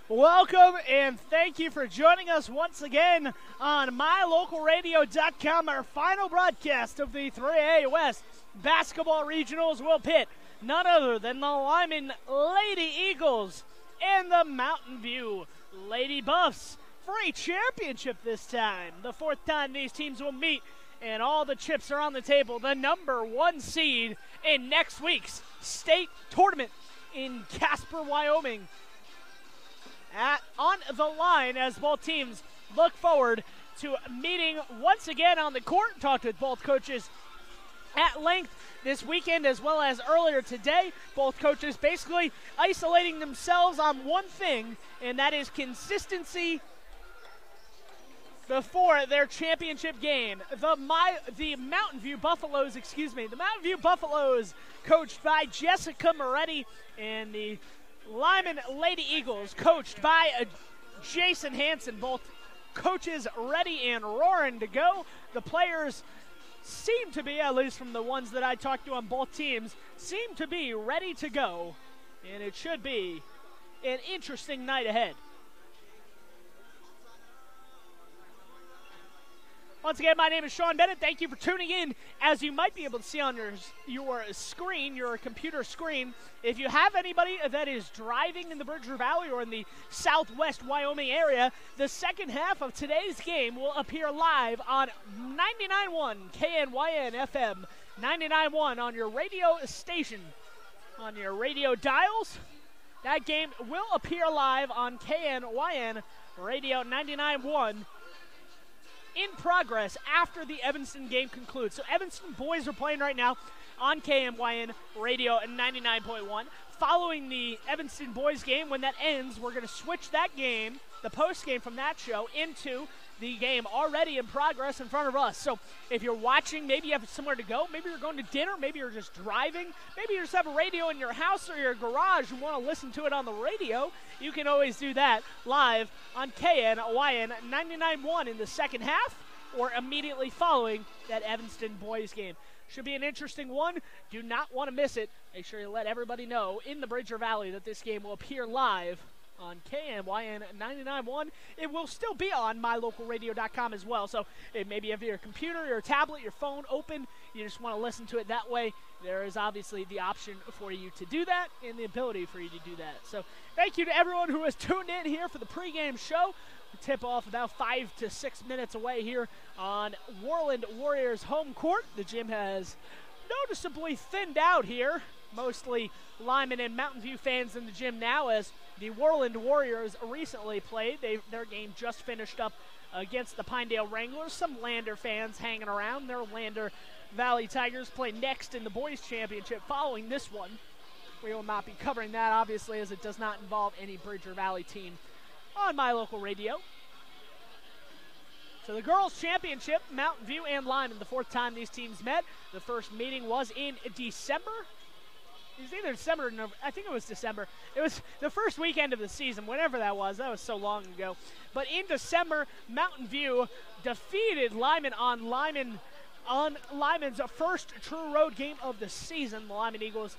Welcome and thank you for joining us once again on MyLocalRadio.com. Our final broadcast of the 3A West Basketball Regionals will pit none other than the Lyman Lady Eagles and the Mountain View Lady Buffs for a championship this time. The fourth time these teams will meet, and all the chips are on the table. The number one seed in next week's state tournament in Casper, Wyoming. On the line as both teams look forward to meeting once again on the court. Talked with both coaches at length this weekend as well as earlier today. Both coaches basically isolating themselves on one thing, and that is consistency before their championship game. The Mountain View Buffaloes, the Mountain View Buffaloes, coached by Jessica Moretti, and the Lyman Lady Eagles, coached by Jason Hansen. Both coaches ready and roaring to go. The players seem to be, at least from the ones that I talked to on both teams, seem to be ready to go. And it should be an interesting night ahead. Once again, my name is Sean Bennett. Thank you for tuning in. As you might be able to see on your screen, your computer screen, if you have anybody that is driving in the Bridger Valley or in the southwest Wyoming area, the second half of today's game will appear live on 99.1 KNYN FM, 99.1 on your radio station, on your radio dials. That game will appear live on KNYN Radio 99.1. in progress after the Evanston game concludes. So Evanston boys are playing right now on KMYN Radio and 99.1. Following the Evanston boys game, when that ends, we're going to switch that game, the post game from that show, into the game already in progress in front of us. So if you're watching, maybe you have somewhere to go, maybe you're going to dinner, maybe you're just driving, maybe you just have a radio in your house or your garage and want to listen to it on the radio, you can always do that live on KNYN 99.1 in the second half or immediately following that Evanston boys game. Should be an interesting one. Do not want to miss it. Make sure you let everybody know in the Bridger Valley that this game will appear live on KNYN 99.1. It will still be on MyLocalRadio.com as well. So maybe you have your computer, your tablet, your phone open. You just want to listen to it that way. There is obviously the option for you to do that and the ability for you to do that. So thank you to everyone who has tuned in here for the pregame show. Tip off about 5 to 6 minutes away here on Worland Warriors home court. The gym has noticeably thinned out here. Mostly Lyman and Mountain View fans in the gym now, as the Worland Warriors recently played. Their game just finished up against the Pinedale Wranglers. Some Lander fans hanging around. Their Lander Valley Tigers play next in the boys championship following this one. We will not be covering that, obviously, as it does not involve any Bridger Valley team on My Local Radio. So the girls' championship, Mountain View and Lyman, the fourth time these teams met. The first meeting was in December. It was either December or November. I think it was December. It was the first weekend of the season, whatever that was. That was so long ago. But in December, Mountain View defeated Lyman on Lyman's first true road game of the season. The Lyman Eagles,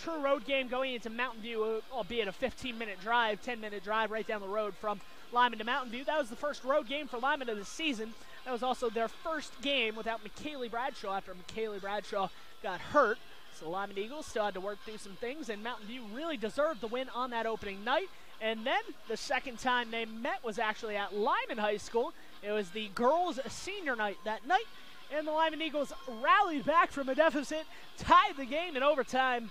true road game going into Mountain View, albeit a 15-minute drive, 10-minute drive right down the road from Lyman to Mountain View. That was the first road game for Lyman of the season. That was also their first game without McKaylee Bradshaw after McKaylee Bradshaw got hurt. So Lyman Eagles still had to work through some things, and Mountain View really deserved the win on that opening night. And then the second time they met was actually at Lyman High School. It was the girls' senior night that night, and the Lyman Eagles rallied back from a deficit, tied the game in overtime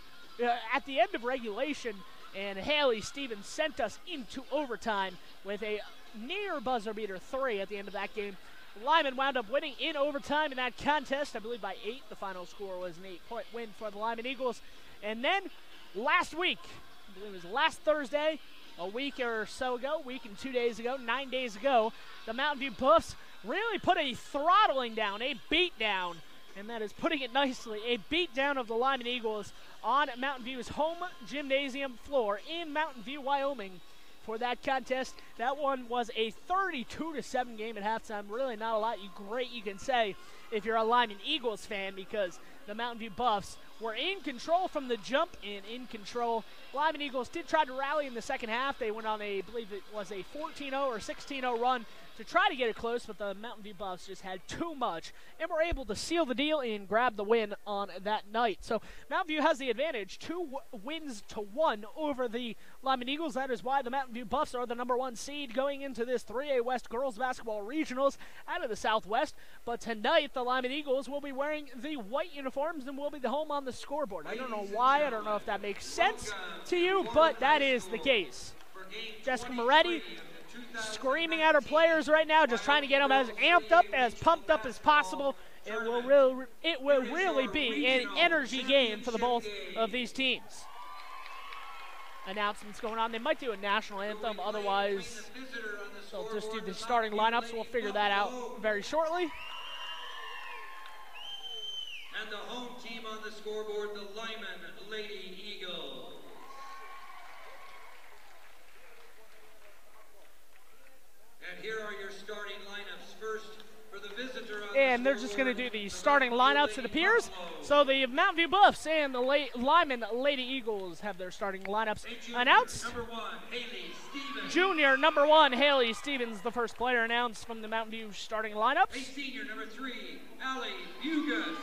at the end of regulation, and Haley Stevens sent us into overtime with a near buzzer beater 3 at the end of that game. Lyman wound up winning in overtime in that contest, I believe by 8. The final score was an 8-point win for the Lyman Eagles. And then last week, I believe it was last Thursday, a week or so ago, week and 2 days ago, 9 days ago, the Mountain View Buffs really put a throttling down, a beat down, and that is putting it nicely, a beat down of the Lyman Eagles on Mountain View's home gymnasium floor in Mountain View, Wyoming. For that contest, that one was a 32-7 game at halftime. Really not a lot you can say if you're a Lyman Eagles fan, because the Mountain View Buffs were in control from the jump and in control. Lyman Eagles did try to rally in the second half. They went on I believe it was a 14-0 or 16-0 run to try to get it close, but the Mountain View Buffs just had too much and were able to seal the deal and grab the win on that night. So Mountain View has the advantage, 2-1 over the Lyman Eagles. That is why the Mountain View Buffs are the #1 seed going into this 3A West Girls Basketball Regionals out of the Southwest. But tonight, the Lyman Eagles will be wearing the white uniforms and will be the home on the scoreboard. I don't know why. I don't know if that makes sense to you, but that is the case. Jessica Moretti screaming at her players right now, just trying to get them as amped up, as pumped up as possible. It will really be an energy game for the both of these teams. Announcements going on. They might do a national anthem, otherwise they'll just do the starting lineups. We'll figure that out very shortly. And the home team on the scoreboard, the Lyman Lady Eagles. And here are your starting lineups. First, for the visitor on and they're just going to do the starting lineups, it appears. So the Mountain View Buffs and the Lyman Lady Eagles have their starting lineups announced. Junior number 1, Haley Stevens, the first player announced from the Mountain View starting lineups. Senior number 3, Allie Bugas.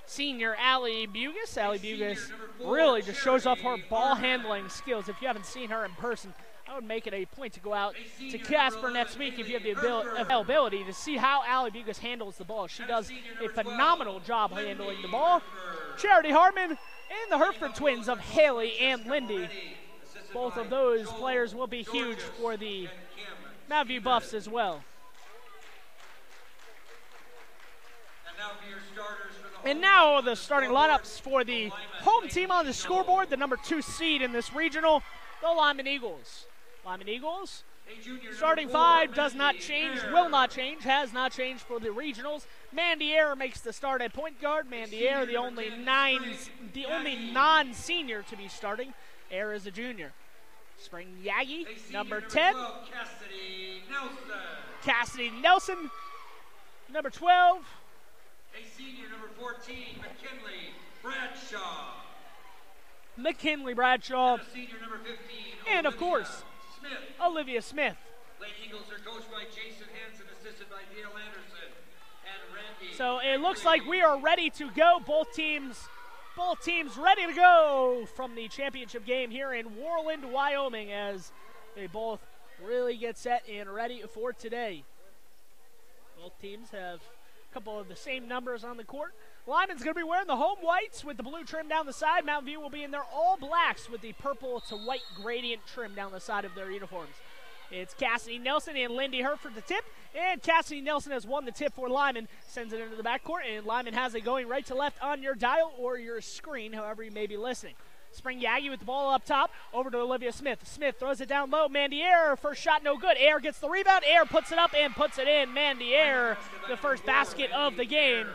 Senior Allie Bugas. Allie Bugas really just shows off her ball handling skills. If you haven't seen her in person, I would make it a point to go out to Casper next week if you have the availability to see how Allie Bugas handles the ball. She does a phenomenal job handling the ball. Charity Hartman and the Hereford twins of Haley and Lindy. Both of those players will be huge for the Mountain View Buffs as well. And now the starting lineups for the home team on the scoreboard, the #2 seed in this regional, the Lyman Eagles. Lyman Eagles, starting 5 does not change, will not change, has not changed for the regionals. Mandy Ayer makes the start at point guard. Mandy Ayer, the only non-senior to be starting. Ayer is a junior. Spring Yagi, number 10. Cassidy Nelson, number 12. A senior, number 14, McKinley Bradshaw. McKinley Bradshaw. Senior, number 15, and of course, Smith. Olivia Smith. Lady Eagles are coached by Jason Hansen, assisted by Dale Anderson and Randy. So it looks like we are ready to go. Both teams ready to go from the championship game here in Worland, Wyoming, as they both really get set and ready for today. Both teams have a couple of the same numbers on the court. Lyman's going to be wearing the home whites with the blue trim down the side. Mountain View will be in their all blacks with the purple to white gradient trim down the side of their uniforms. It's Cassidy Nelson and Lindy Herford the tip, and Cassidy Nelson has won the tip for Lyman, sends it into the backcourt, and Lyman has it going right to left on your dial or your screen, however you may be listening. Spring Yagi with the ball up top, over to Olivia Smith. Smith throws it down low. Mandy Ayer, first shot no good. Ayer gets the rebound. Ayer puts it up and puts it in. Mandy Ayer, the first basket of the game.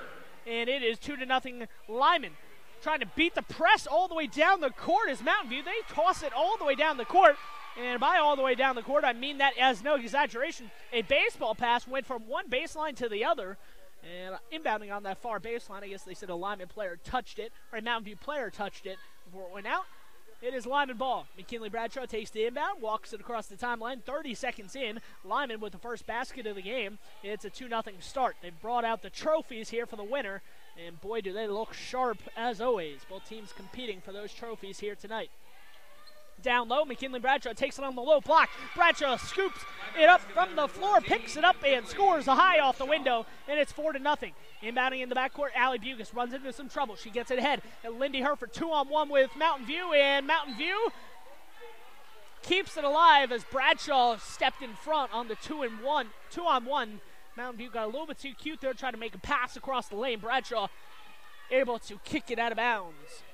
And it is 2-0 Lyman. Trying to beat the press all the way down the court is Mountain View. They toss it all the way down the court. And by all the way down the court, I mean that as no exaggeration. A baseball pass went from one baseline to the other. And inbounding on that far baseline, I guess they said a Lyman player touched it, or a Mountain View player touched it before it went out. It is Lyman ball. McKinley Bradshaw takes the inbound, walks it across the timeline. 30 seconds in, Lyman with the first basket of the game. It's a 2-0 start. They've brought out the trophies here for the winner, and boy, do they look sharp as always. Both teams competing for those trophies here tonight. Down low, McKinley Bradshaw takes it on the low block. Bradshaw scoops it up from the floor, picks it up, and scores a high off the window, and it's 4-0. Inbounding in the backcourt, Allie Bugas runs into some trouble. She gets it ahead, and Lindy Herford 2-on-1 with Mountain View, and Mountain View keeps it alive as Bradshaw stepped in front on the 2-on-1. Mountain View got a little bit too cute there, trying to make a pass across the lane. Bradshaw able to kick it out of bounds.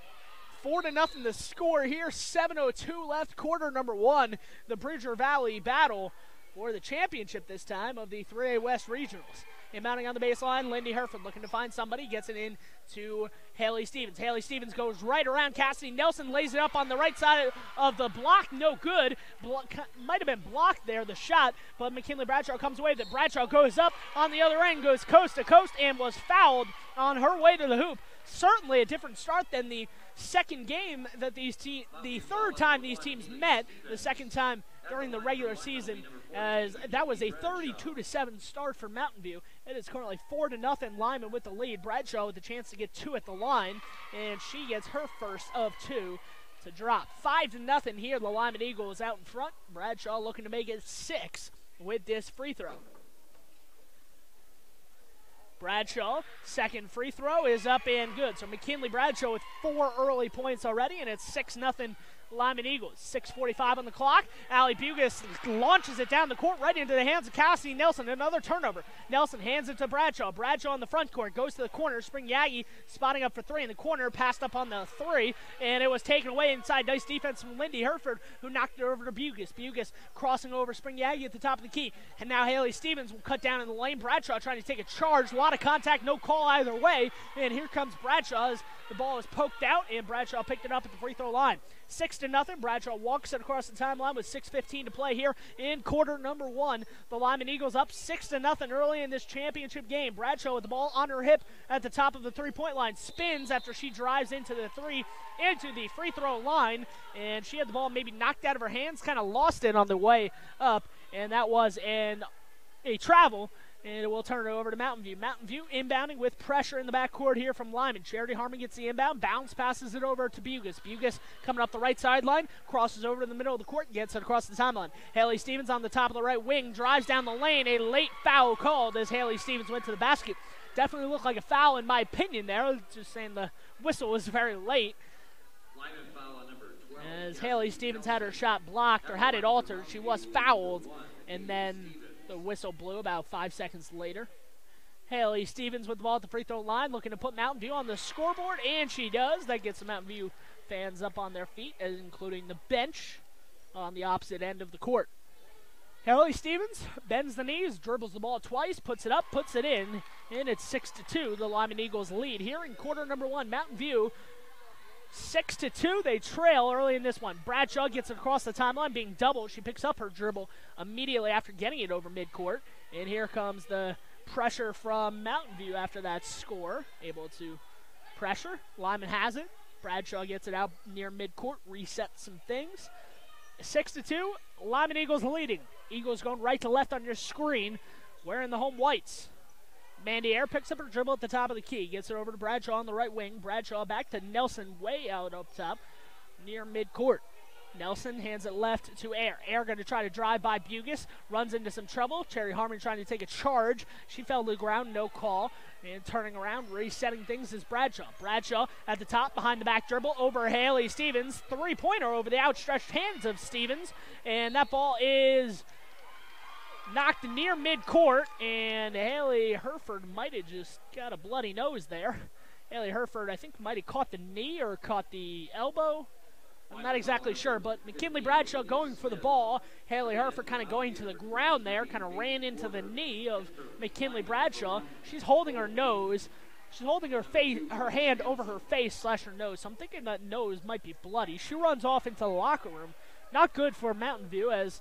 4-0 the score here. 7:02 left, quarter number 1. The Bridger Valley battle for the championship this time of the 3A West Regionals. Inbounding on the baseline, Lindy Herford looking to find somebody, gets it in to Haley Stevens. Haley Stevens goes right around Cassidy Nelson, lays it up on the right side of the block, no good. Might have been blocked there, the shot, but McKinley Bradshaw comes away. That Bradshaw goes up on the other end, goes coast to coast, and was fouled on her way to the hoop. certainly a different start than the second game that the third time these teams met, the second time during the regular season, as that was a 32-7 start for Mountain View. It is currently 4-0, Lyman with the lead. Bradshaw with the chance to get 2 at the line, and she gets her first of 2 to drop. 5-0 here. The Lyman Eagles out in front. Bradshaw looking to make it 6 with this free throw. Bradshaw, second free throw is up and good. So McKinley Bradshaw with 4 early points already, and it's 6-0 Lyman Eagles. 6:45 on the clock. Allie Bugis launches it down the court right into the hands of Cassidy Nelson. Another turnover. Nelson hands it to Bradshaw. Bradshaw in the front court goes to the corner. Spring Yagi spotting up for 3 in the corner. Passed up on the 3, and it was taken away inside. Nice defense from Lindy Herford, who knocked it over to Bugis. Bugis crossing over Spring Yagi at the top of the key. And now Haley Stevens will cut down in the lane. Bradshaw trying to take a charge. A lot of contact, no call either way. And here comes Bradshaw as the ball is poked out, and Bradshaw picked it up at the free throw line. 6-0. Bradshaw walks it across the timeline with 6:15 to play here in quarter number 1. The Lyman Eagles up 6-0 early in this championship game. Bradshaw with the ball on her hip at the top of the three-point line. Spins after she drives into the free throw line, and she had the ball maybe knocked out of her hands, kind of lost it on the way up, and that was a travel. And it will turn it over to Mountain View. Mountain View inbounding with pressure in the backcourt here from Lyman. Charity Harmon gets the inbound, bounce, passes it over to Bugis. Bugis coming up the right sideline, crosses over to the middle of the court, gets it across the timeline. Haley Stevens on the top of the right wing, drives down the lane. A late foul called as Haley Stevens went to the basket. Definitely looked like a foul in my opinion there. Just saying the whistle was very late. Lyman foul on number 12. As Haley Stevens had her shot blocked, or had it altered, she was fouled, and then the whistle blew about 5 seconds later. Haley Stevens with the ball at the free throw line, looking to put Mountain View on the scoreboard, and she does. That gets the Mountain View fans up on their feet, including the bench on the opposite end of the court. Haley Stevens bends the knees, dribbles the ball twice, puts it up, puts it in, and it's 6-2. The Lyman Eagles lead here in quarter number 1. Mountain View 6-2, they trail early in this one. Bradshaw gets it across the timeline, being doubled. She picks up her dribble immediately after getting it over midcourt. And here comes the pressure from Mountain View after that score. Able to pressure. Lyman has it. Bradshaw gets it out near midcourt, resets some things. 6-2, Lyman Eagles leading. Eagles going right to left on your screen, wearing the home whites. Mandy Air picks up her dribble at the top of the key. Gets it over to Bradshaw on the right wing. Bradshaw back to Nelson way out up top near midcourt. Nelson hands it left to Air. Air going to try to drive by Bugis. Runs into some trouble. Cherry Harmon trying to take a charge. She fell to the ground, no call. And turning around, resetting things is Bradshaw. Bradshaw at the top, behind the back dribble, over Haley Stevens. Three-pointer over the outstretched hands of Stevens. And that ball is knocked near midcourt, and Haley Herford might have just got a bloody nose there. Haley Herford, I think, might have caught the knee or caught the elbow. I'm not exactly sure, but McKinley Bradshaw going for the ball. Haley Herford kind of going to the ground there, kind of ran into the knee of McKinley Bradshaw. She's holding her nose. She's holding her hand over her face / her nose, so I'm thinking that nose might be bloody. She runs off into the locker room. Not good for Mountain View as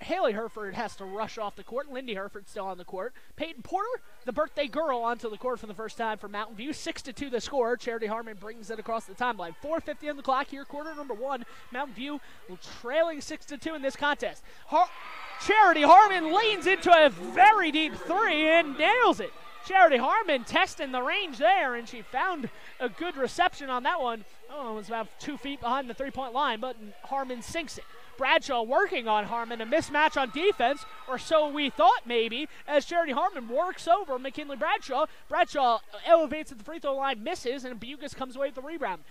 Haley Herford has to rush off the court. Lindy Herford still on the court. Peyton Porter, the birthday girl, onto the court for the first time for Mountain View. 6-2 the score. Charity Harmon brings it across the timeline. 4:50 on the clock here, quarter number 1. Mountain View trailing 6-2 in this contest. Charity Harmon leans into a very deep 3 and nails it. Charity Harmon testing the range there, and she found a good reception on that one. Oh, it was about 2 feet behind the three-point line, but Harmon sinks it. Bradshaw working on Harmon, a mismatch on defense, or so we thought maybe, as Charity Harmon works over McKinley Bradshaw. Bradshaw elevates at the free throw line, misses, and Bugis comes away with the rebound.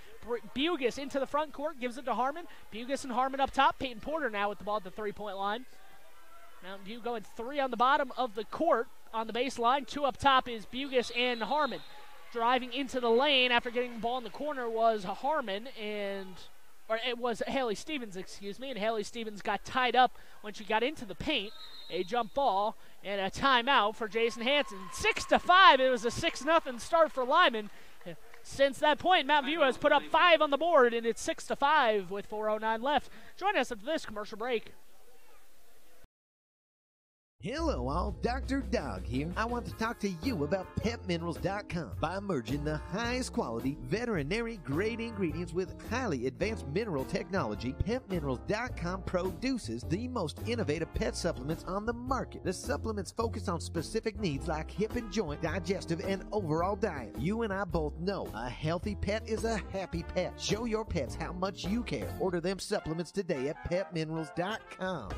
Bugis into the front court, gives it to Harmon. Bugis and Harmon up top. Peyton Porter now with the ball at the three-point line. Mountain View going 3 on the bottom of the court. On the baseline, 2 up top is Bugis and Harmon. Driving into the lane after getting the ball in the corner was Harmon, or it was Haley Stevens, and Haley Stevens got tied up when she got into the paint. A jump ball and a timeout for Jason Hansen. 6-5, it was a 6-0 start for Lyman. Since that point, Mountain View has put up 5 on the board, and it's 6-5 with 4:09 left. Join us after this commercial break. Hello all, Dr. Dog here. I want to talk to you about PetMinerals.com. By merging the highest quality veterinary grade ingredients with highly advanced mineral technology, PetMinerals.com produces the most innovative pet supplements on the market. The supplements focus on specific needs like hip and joint, digestive, and overall diet. You and I both know a healthy pet is a happy pet. Show your pets how much you care. Order them supplements today at PetMinerals.com.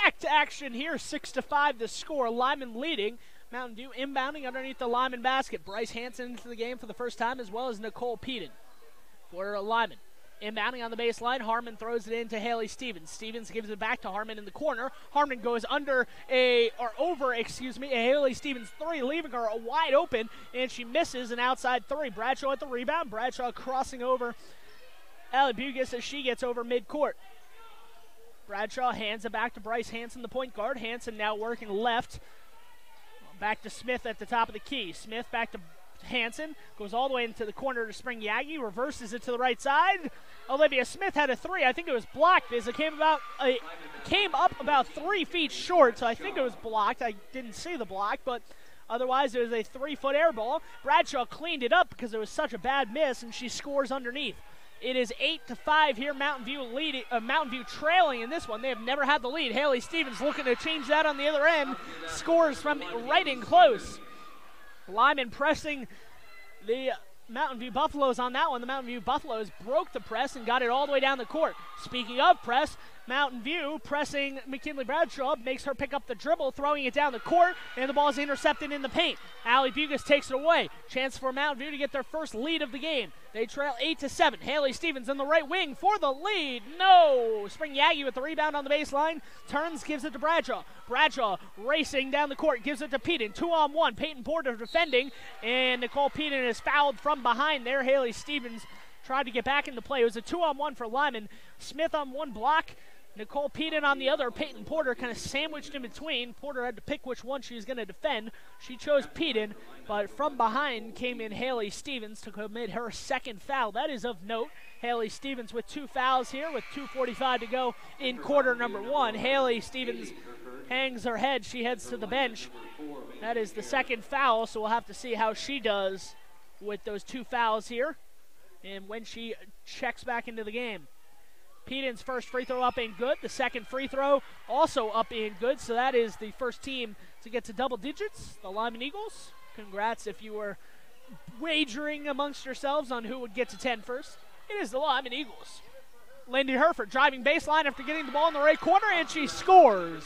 Back to action here, 6-5 the score. Lyman leading. Mountain View inbounding underneath the Lyman basket. Bryce Hansen into the game for the first time, as well as Nicole Peden for Lyman. Inbounding on the baseline, Harmon throws it into Haley Stevens. Stevens gives it back to Harmon in the corner. Harmon goes over a Haley Stevens three, leaving her wide open, and she misses an outside three. Bradshaw at the rebound. Bradshaw crossing over Allie Bugis as she gets over midcourt. Bradshaw hands it back to Bryce Hansen, the point guard. Hansen now working left. Back to Smith at the top of the key. Smith back to Hansen. Goes all the way into the corner to Spring Yagi. Reverses it to the right side. Olivia Smith had a three. I think it was blocked as it came up about 3 feet short, so I think it was blocked. I didn't see the block, but otherwise it was a 3-foot air ball. Bradshaw cleaned it up because it was such a bad miss, and she scores underneath. It is 8-5 here. Mountain View trailing in this one. They have never had the lead. Haley Stevens looking to change that on the other end. Scores from right in close. Lyman pressing the Mountain View Buffaloes on that one. The Mountain View Buffaloes broke the press and got it all the way down the court. Speaking of press, Mountain View pressing McKinley Bradshaw, makes her pick up the dribble, throwing it down the court, and the ball is intercepted in the paint. Allie Bugis takes it away. Chance for Mountain View to get their first lead of the game. They trail 8-7. Haley Stevens in the right wing for the lead. No! Spring Yagi with the rebound on the baseline. Turns, gives it to Bradshaw. Bradshaw racing down the court, gives it to Peden. 2-on-1. Peyton Porter defending, and Nicole Peden is fouled from behind there. Haley Stevens tried to get back into play. It was a 2-on-1 for Lyman. Smith on one block. Nicole Peden on the other. Peyton Porter kind of sandwiched in between. Porter had to pick which one she was going to defend. She chose Peden, but from behind came in Haley Stevens to commit her second foul. That is of note. Haley Stevens with 2 fouls here with 2:45 to go in quarter number 1. Haley Stevens hangs her head. She heads to the bench. That is the second foul, so we'll have to see how she does with those 2 fouls here and when she checks back into the game. Peden's first free throw up and good. The second free throw also up and good. So that is the first team to get to double digits, the Lyman Eagles. Congrats if you were wagering amongst yourselves on who would get to 10 first. It is the Lyman Eagles. Lindy Herford driving baseline after getting the ball in the right corner, and she scores.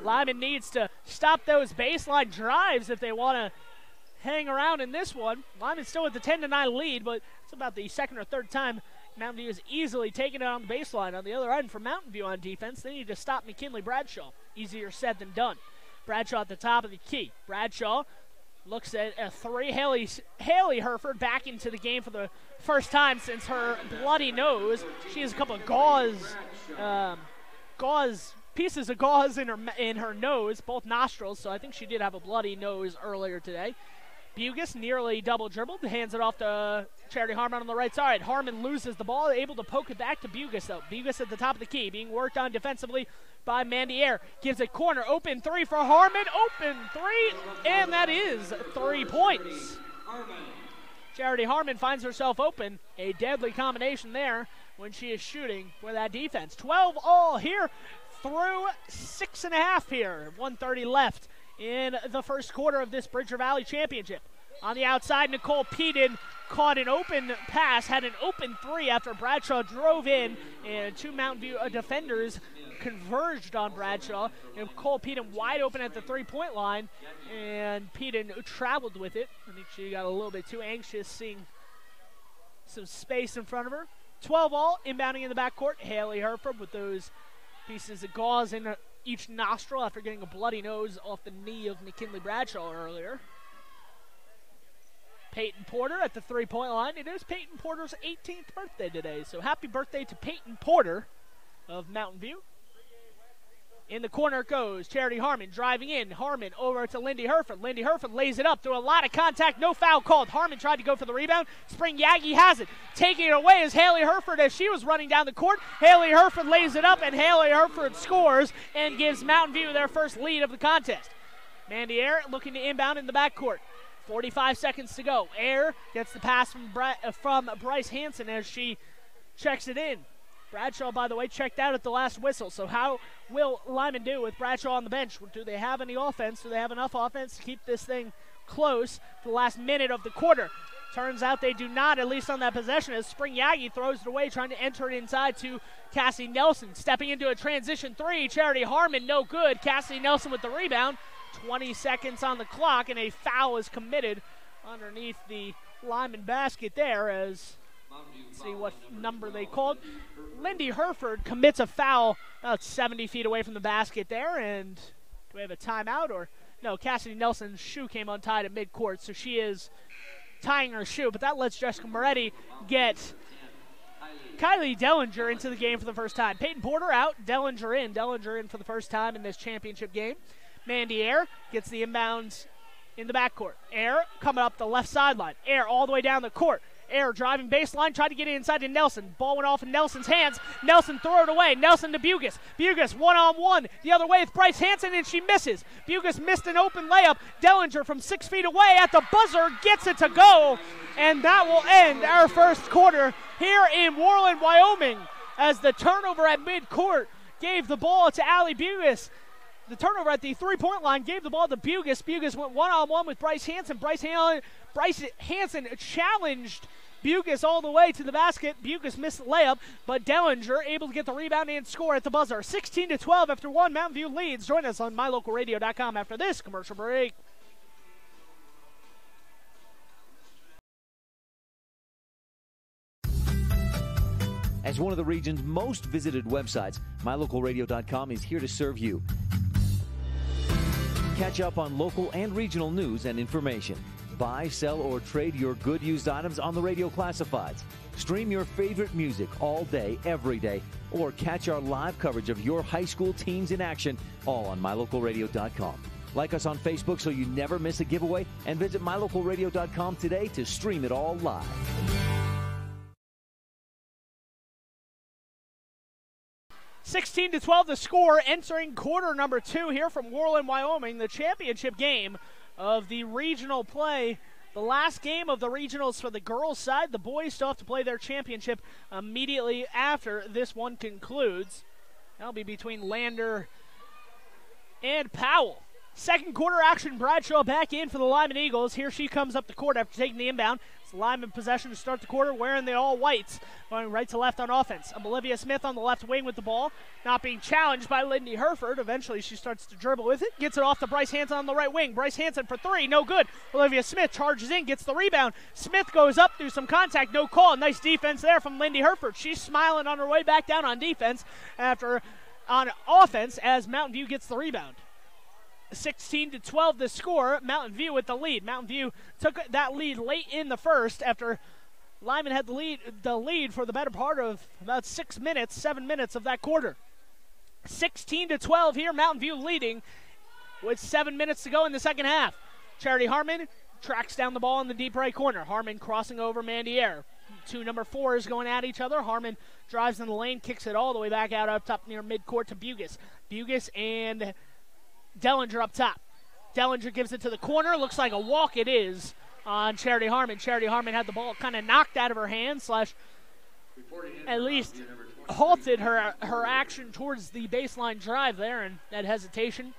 Lyman needs to stop those baseline drives if they want to hang around in this one. Lyman's still with the 10-9 lead, but it's about the second or third time Mountain View is easily taking it on the baseline. On the other end for Mountain View on defense, they need to stop McKinley Bradshaw. Easier said than done. Bradshaw at the top of the key. Bradshaw looks at a three. Haley Herford back into the game for the first time since her bloody nose. She has a couple of pieces of gauze in her nose, both nostrils, so I think she did have a bloody nose earlier today. Bugis nearly double dribbled, hands it off to Charity Harmon on the right side. Harmon loses the ball, able to poke it back to Bugis though. Bugis at the top of the key, being worked on defensively by Mandy Ayer. Gives a corner, open three for Harmon, open three, and that is 3 points. Charity Harmon finds herself open, a deadly combination there when she is shooting with that defense. 12 all here through 6.5 here, 1:30 left in the first quarter of this Bridger Valley Championship. On the outside, Nicole Peden caught an open pass, had an open three after Bradshaw drove in, and 2 Mountain View defenders converged on Bradshaw. Nicole Peden wide open at the three-point line, and Peden traveled with it. I think she got a little bit too anxious seeing some space in front of her. 12 all, inbounding in the backcourt. Haley Herford with those pieces of gauze in each nostril after getting a bloody nose off the knee of McKinley Bradshaw earlier. Peyton Porter at the three-point line. It is Peyton Porter's 18th birthday today, so happy birthday to Peyton Porter of Mountain View. In the corner it goes. Charity Harmon driving in. Harmon over to Lindy Herford. Lindy Herford lays it up through a lot of contact. No foul called. Harmon tried to go for the rebound. Spring Yagi has it. Taking it away is Haley Herford as she was running down the court. Haley Herford lays it up, and Haley Herford scores and gives Mountain View their first lead of the contest. Mandy Air looking to inbound in the backcourt. 45 seconds to go. Air gets the pass from Bryce Hansen as she checks it in. Bradshaw, by the way, checked out at the last whistle. So how will Lyman do with Bradshaw on the bench? Do they have any offense? Do they have enough offense to keep this thing close for the last minute of the quarter? Turns out they do not, at least on that possession, as Spring Yagi throws it away, trying to enter it inside to Cassie Nelson. Stepping into a transition three. Charity Harmon, no good. Cassie Nelson with the rebound. 20 seconds on the clock, and a foul is committed underneath the Lyman basket there as... Let's see what number they called. Lindy Herford commits a foul about 70 feet away from the basket there. And do we have a timeout? Or no, Cassidy Nelson's shoe came untied at midcourt, so she is tying her shoe. But that lets Jessica Moretti get Kylie Dellinger into the game for the first time. Peyton Porter out, Dellinger in. Dellinger in for the first time in this championship game. Mandy Air gets the inbounds in the backcourt. Air coming up the left sideline. Air all the way down the court. Air driving baseline, tried to get it inside to Nelson. Ball went off in Nelson's hands. Nelson throw it away. Nelson to Bugas. Bugas one-on-one the other way with Bryce Hansen, and she misses. Bugas missed an open layup. Dellinger from 6 feet away at the buzzer gets it to go. And that will end our first quarter here in Worland, Wyoming, as the turnover at midcourt gave the ball to Allie Bugas. The turnover at the three-point line gave the ball to Bugas. Bugas went one-on-one with Bryce Hansen. Bryce Hansen challenged Bugas all the way to the basket. Bugas missed the layup, but Dellinger able to get the rebound and score at the buzzer. 16-12 after one. Mountain View leads. Join us on mylocalradio.com after this commercial break. As one of the region's most visited websites, mylocalradio.com is here to serve you. Catch up on local and regional news and information. Buy, sell, or trade your good used items on the radio classifieds. Stream your favorite music all day, every day, or catch our live coverage of your high school teams in action, all on mylocalradio.com. Like us on Facebook so you never miss a giveaway, and visit mylocalradio.com today to stream it all live. (16-12) the score, entering quarter number 2 here from Worland, Wyoming, the championship game of the regional play. The last game of the regionals for the girls' side. The boys still have to play their championship immediately after this one concludes. That'll be between Lander and Powell. Second quarter action, Bradshaw back in for the Lyman Eagles. Here she comes up the court after taking the inbound. It's Lyman possession to start the quarter, wearing the all-whites, going right to left on offense. Olivia Smith on the left wing with the ball, not being challenged by Lindy Herford. Eventually she starts to dribble with it, gets it off to Bryce Hansen on the right wing. Bryce Hansen for three, no good. Olivia Smith charges in, gets the rebound. Smith goes up through some contact, no call. Nice defense there from Lindy Herford. She's smiling on her way back down on defense on offense as Mountain View gets the rebound. 16-12 the score. Mountain View with the lead. Mountain View took that lead late in the first after Lyman had the lead for the better part of about 7 minutes of that quarter. 16-12 here, Mountain View leading with 7 minutes to go in the second half. Charity Harmon tracks down the ball in the deep right corner. Harmon crossing over Mandy Air. Two number 4s going at each other. Harmon drives in the lane, kicks it all the way back out up top near midcourt to Bugas. Bugas and Dellinger up top. Dellinger gives it to the corner. Looks like a walk. It is on Charity Harmon. Charity Harmon had the ball kind of knocked out of her hand, at least halted her action towards the baseline drive there, and that hesitation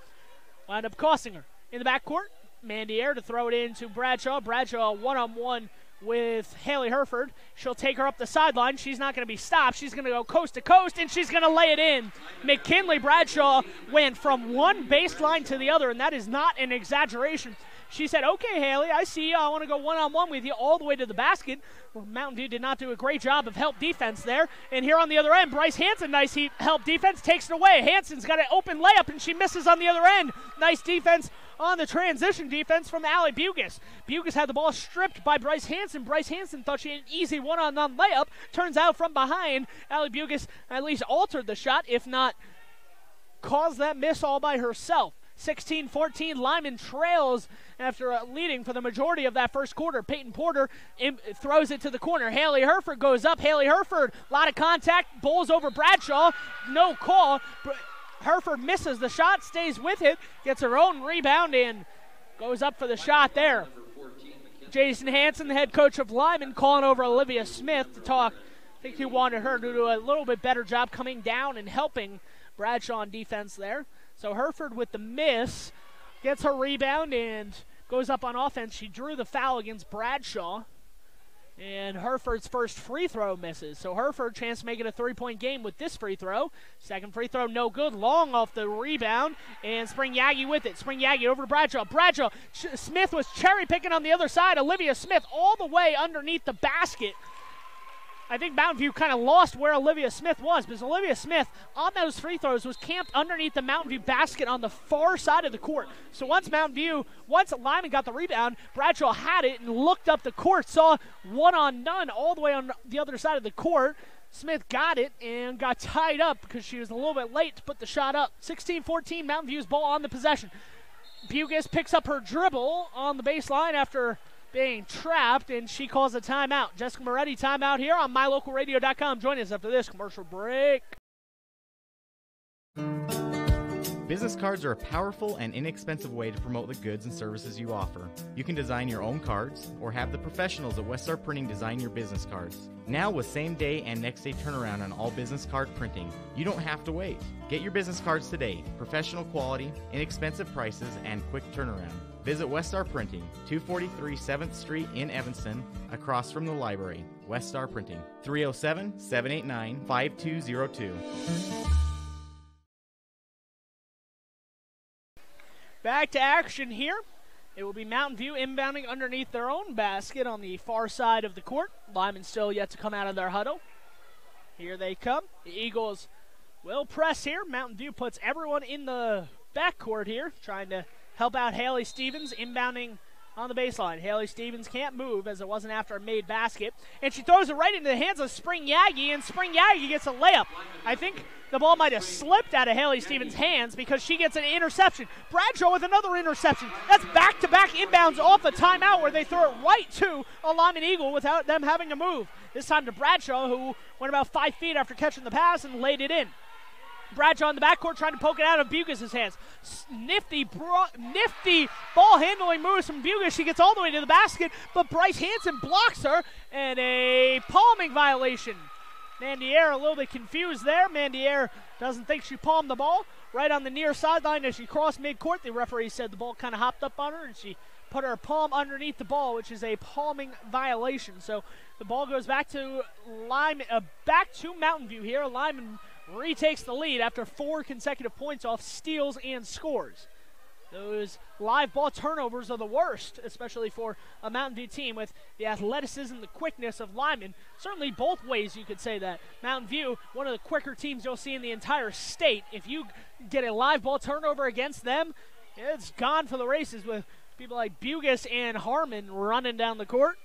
wound up costing her. In the backcourt, Mandy Air to throw it into Bradshaw. Bradshaw one-on-one with Haley Herford. She'll take her up the sideline. She's not going to be stopped. She's going to go coast to coast, and she's going to lay it in. McKinley Bradshaw went from one baseline to the other, and that is not an exaggeration. She said, okay, Haley, I see you. I want to go one-on-one with you all the way to the basket. Well, Mountain View did not do a great job of help defense there. And here on the other end, Bryce Hansen, nice help defense, takes it away. Hansen's got an open layup, and she misses on the other end. Nice defense on the transition defense from Allie Bugas. Bugas had the ball stripped by Bryce Hansen. Bryce Hansen thought she had an easy one-on-one layup. Turns out from behind, Allie Bugas at least altered the shot, if not caused that miss all by herself. 16-14, Lyman trails after leading for the majority of that first quarter. Peyton Porter throws it to the corner. Haley Herford goes up. Haley Herford, a lot of contact, bowls over Bradshaw. No call. Herford misses the shot, stays with it, gets her own rebound, and goes up for the shot there. Jason Hanson, the head coach of Lyman, calling over Olivia Smith to talk. I think he wanted her to do a little bit better job coming down and helping Bradshaw on defense there. So Herford with the miss, gets her rebound and goes up on offense. She drew the foul against Bradshaw, and Herford's first free throw misses. So Herford, chance to make it a 3-point game with this free throw. Second free throw, no good. Long off the rebound, and Spring Yagi with it. Spring Yagi over to Bradshaw. Bradshaw, Smith was cherry picking on the other side. Olivia Smith all the way underneath the basket. I think Mountain View kind of lost where Olivia Smith was, because Olivia Smith, on those free throws, was camped underneath the Mountain View basket on the far side of the court. So once Lyman got the rebound, Bradshaw had it and looked up the court, saw one-on-none all the way on the other side of the court. Smith got it and got tied up because she was a little bit late to put the shot up. 16-14, Mountain View's ball on the possession. Bugis picks up her dribble on the baseline after being trapped, and she calls a timeout. Jessica Moretti, timeout here on MyLocalRadio.com. Join us after this commercial break. Business cards are a powerful and inexpensive way to promote the goods and services you offer. You can design your own cards or have the professionals at Westar Printing design your business cards. Now with same-day and next-day turnaround on all business card printing, you don't have to wait. Get your business cards today. Professional quality, inexpensive prices, and quick turnaround. Visit Westar Printing, 243 7th Street in Evanston, across from the library. Westar Printing, 307-789-5202. Back to action here. It will be Mountain View inbounding underneath their own basket on the far side of the court. Lyman still yet to come out of their huddle. Here they come. The Eagles will press here. Mountain View puts everyone in the backcourt here, trying to help out Haley Stevens, inbounding on the baseline. Haley Stevens can't move as it wasn't after a made basket. And she throws it right into the hands of Spring Yagi, and Spring Yagi gets a layup. I think the ball might have slipped out of Haley Stevens' hands because she gets an interception. Bradshaw with another interception. That's back-to-back inbounds off a timeout where they throw it right to a Lyman Eagle without them having to move. This time to Bradshaw, who went about 5 feet after catching the pass and laid it in. Bradshaw in the backcourt trying to poke it out of Bugis' hands. Nifty ball handling moves from Bugis. She gets all the way to the basket, but Bryce Hansen blocks her, and a palming violation. Mandiere a little bit confused there. Mandiere doesn't think she palmed the ball. Right on the near sideline as she crossed midcourt, the referee said the ball kind of hopped up on her, and she put her palm underneath the ball, which is a palming violation. So the ball goes back to Lyman, back to Mountain View here. Lyman retakes the lead after 4 consecutive points off steals and scores. Those live ball turnovers are the worst, especially for a Mountain View team with the athleticism, the quickness of Lyman. Certainly both ways you could say that. Mountain View, one of the quicker teams you'll see in the entire state. If you get a live ball turnover against them, it's gone for the races with people like Bugis and Harmon running down the court.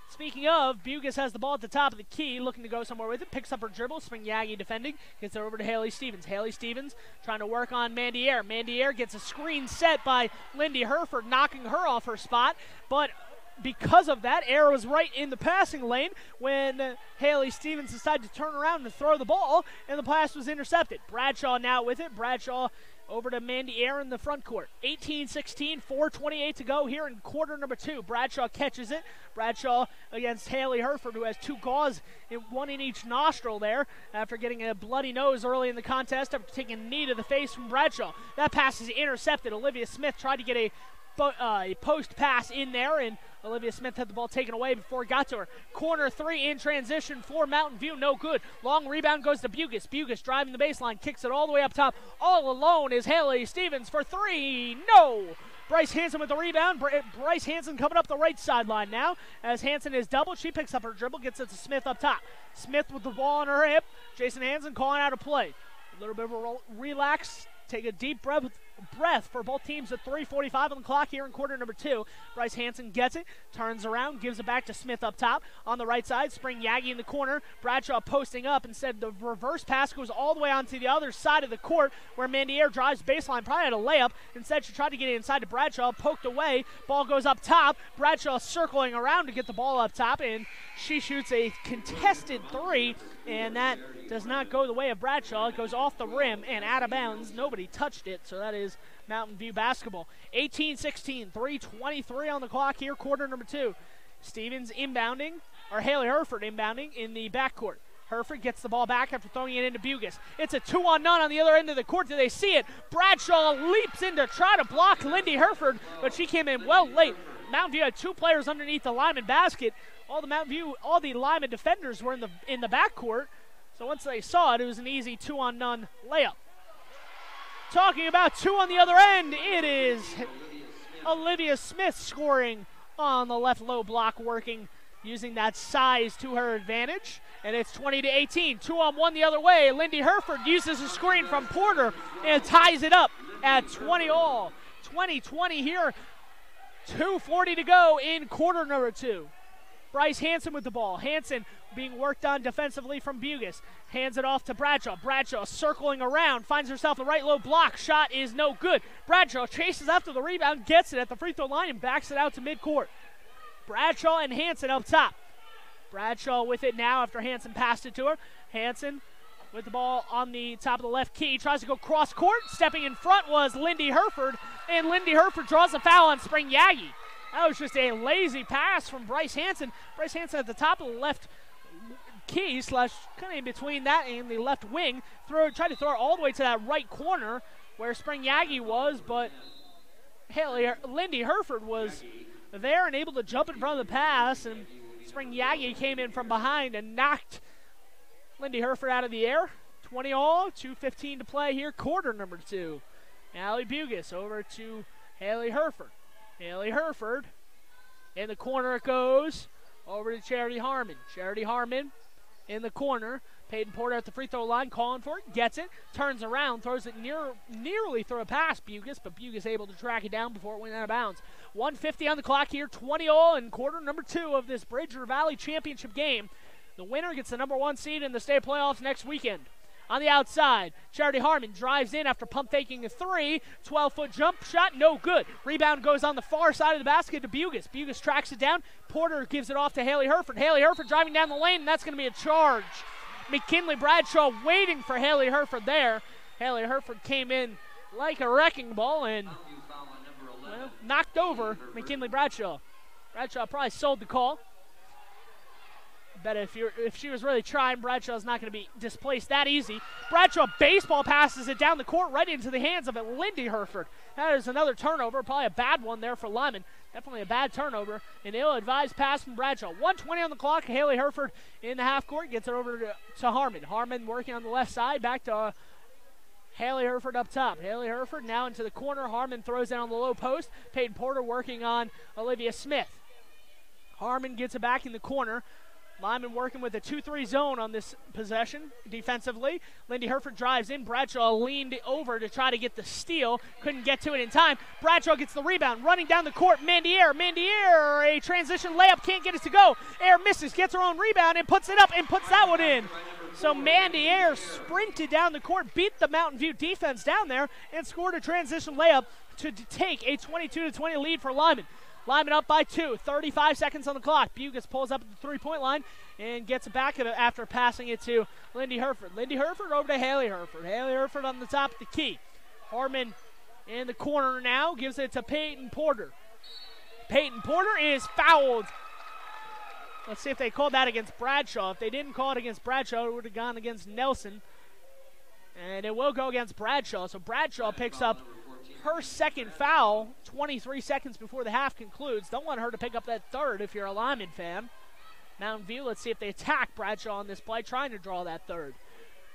Speaking of, Bugis has the ball at the top of the key, looking to go somewhere with it. Picks up her dribble. Spring Yagi defending. Gets it over to Haley Stevens. Haley Stevens trying to work on Mandiere. Mandiere gets a screen set by Lindy Herford, knocking her off her spot. But because of that, Air was right in the passing lane when Haley Stevens decided to turn around and throw the ball, and the pass was intercepted. Bradshaw now with it. Bradshaw over to Mandiere in the front court. 18-16, 4:28 to go here in quarter number 2. Bradshaw catches it. Bradshaw against Haley Herford, who has 2 gauze, one in each nostril there, after getting a bloody nose early in the contest after taking a knee to the face from Bradshaw. That pass is intercepted. Olivia Smith tried to get a post pass in there, and Olivia Smith had the ball taken away before it got to her. Corner 3 in transition for Mountain View, no good. Long rebound goes to Bugis. Bugis driving the baseline, kicks it all the way up top. All alone is Haley Stevens for 3. No! Bryce Hansen with the rebound. Bryce Hansen coming up the right sideline now. As Hansen is doubled, she picks up her dribble, gets it to Smith up top. Smith with the ball on her hip. Jason Hansen calling out a play. A little bit of a relax. Take a deep breath breath for both teams at 3:45 on the clock here in quarter number 2. Bryce Hansen gets it, turns around, gives it back to Smith up top. On the right side, Spring Yagi in the corner. Bradshaw posting up. Instead, the reverse pass goes all the way onto the other side of the court where Mandier drives baseline, probably had a layup. Instead, she tried to get it inside to Bradshaw, poked away. Ball goes up top. Bradshaw circling around to get the ball up top, and she shoots a contested 3, and that does not go the way of Bradshaw. It goes off the rim and out of bounds. Nobody touched it, so that is Mountain View basketball. 18-16, 3:23 on the clock here, quarter number 2. Stevens inbounding, or Haley Herford inbounding in the backcourt. Herford gets the ball back after throwing it into Bugis. It's a 2-on-none on the other end of the court. Do they see it? Bradshaw leaps in to try to block Lindy Herford, but she came in well late. Mountain View had 2 players underneath the Lyman basket. All the Lyman defenders were in the backcourt. So once they saw it, it was an easy 2-on-none layup. Talking about 2 on the other end, it is Olivia Smith scoring on the left low block, working, using that size to her advantage. And it's 20-18. 2-on-1 the other way. Lindy Herford uses a screen from Porter and ties it up at 20 all. 20-20 here. 2:40 to go in quarter number 2. Bryce Hansen with the ball. Hansen being worked on defensively from Bugis. Hands it off to Bradshaw. Bradshaw circling around, finds herself the right low block. Shot is no good. Bradshaw chases after the rebound, gets it at the free throw line, and backs it out to midcourt. Bradshaw and Hansen up top. Bradshaw with it now after Hansen passed it to her. Hansen with the ball on the top of the left key. Tries to go cross court. Stepping in front was Lindy Herford, and Lindy Herford draws a foul on Spring Yagi. That was just a lazy pass from Bryce Hansen. Bryce Hansen at the top of the left key, slash kind of in between that and the left wing. Tried to throw it all the way to that right corner where Spring Yagi was, but Lindy Herford was there and able to jump in front of the pass, and Spring Yagi came in from behind and knocked Lindy Herford out of the air. 20 all, 2:15 to play here, quarter number 2. Allie Bugis over to Haley Herford. Haley Herford, in the corner it goes, over to Charity Harmon. Charity Harmon in the corner. Peyton Porter at the free throw line, calling for it, gets it, turns around, throws it nearly through a pass Bugis, but Bugis able to track it down before it went out of bounds. 1:50 on the clock here, 20 all in quarter number 2 of this Bridger Valley Championship game. The winner gets the number 1 seed in the state playoffs next weekend. On the outside, Charity Harmon drives in after pump faking a 3. 12-foot jump shot, no good. Rebound goes on the far side of the basket to Bugis. Bugis tracks it down. Porter gives it off to Haley Herford. Haley Herford driving down the lane, and that's going to be a charge. McKinley Bradshaw waiting for Haley Herford there. Haley Herford came in like a wrecking ball and knocked over McKinley Bradshaw. Bradshaw probably sold the call. Bet if she was really trying, Bradshaw's not going to be displaced that easy. Bradshaw baseball passes it down the court right into the hands of Lindy Herford. That is another turnover, probably a bad one there for Lyman. Definitely a bad turnover. An ill-advised pass from Bradshaw. 1:20 on the clock. Haley Herford in the half court gets it over to Harmon. Harmon working on the left side, back to Haley Herford up top. Haley Herford now into the corner. Harmon throws it on the low post. Peyton Porter working on Olivia Smith. Harmon gets it back in the corner. Lyman working with a 2-3 zone on this possession defensively. Lindy Herford drives in. Bradshaw leaned over to try to get the steal. Couldn't get to it in time. Bradshaw gets the rebound. Running down the court, Mandier. Mandier, a transition layup. Can't get it to go. Air misses. Gets her own rebound and puts it up and puts that one in. So Mandier sprinted down the court, beat the Mountain View defense down there, and scored a transition layup to take a 22-20 lead for Lyman. Lyman up by 2, 35 seconds on the clock. Bugis pulls up at the three-point line and gets it back after passing it to Lindy Herford. Lindy Herford over to Haley Herford. Haley Herford on the top of the key. Harmon in the corner now, gives it to Peyton Porter. Peyton Porter is fouled. Let's see if they called that against Bradshaw. If they didn't call it against Bradshaw, it would have gone against Nelson. And it will go against Bradshaw. So Bradshaw picks up her second foul 23 seconds before the half concludes. Don't want her to pick up that third if you're a Lyman fan. Mountain View, let's see if they attack Bradshaw on this play, trying to draw that third.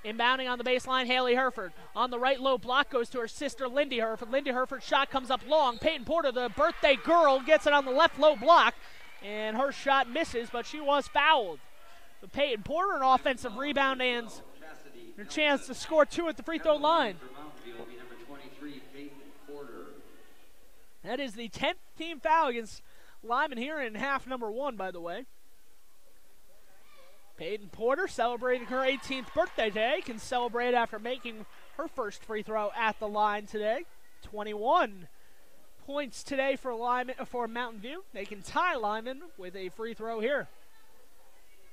Inbounding on the baseline, Haley Herford. On the right low block goes to her sister, Lindy Herford. Lindy Herford's shot comes up long. Peyton Porter, the birthday girl, gets it on the left low block. And her shot misses, but she was fouled. But Peyton Porter, an offensive rebound, and her chance to score 2 at the free throw line. That is the 10th team foul against Lyman here in half number 1, by the way. Peyton Porter celebrating her 18th birthday today. Can celebrate after making her first free throw at the line today. 21 points today for Mountain View. They can tie Lyman with a free throw here.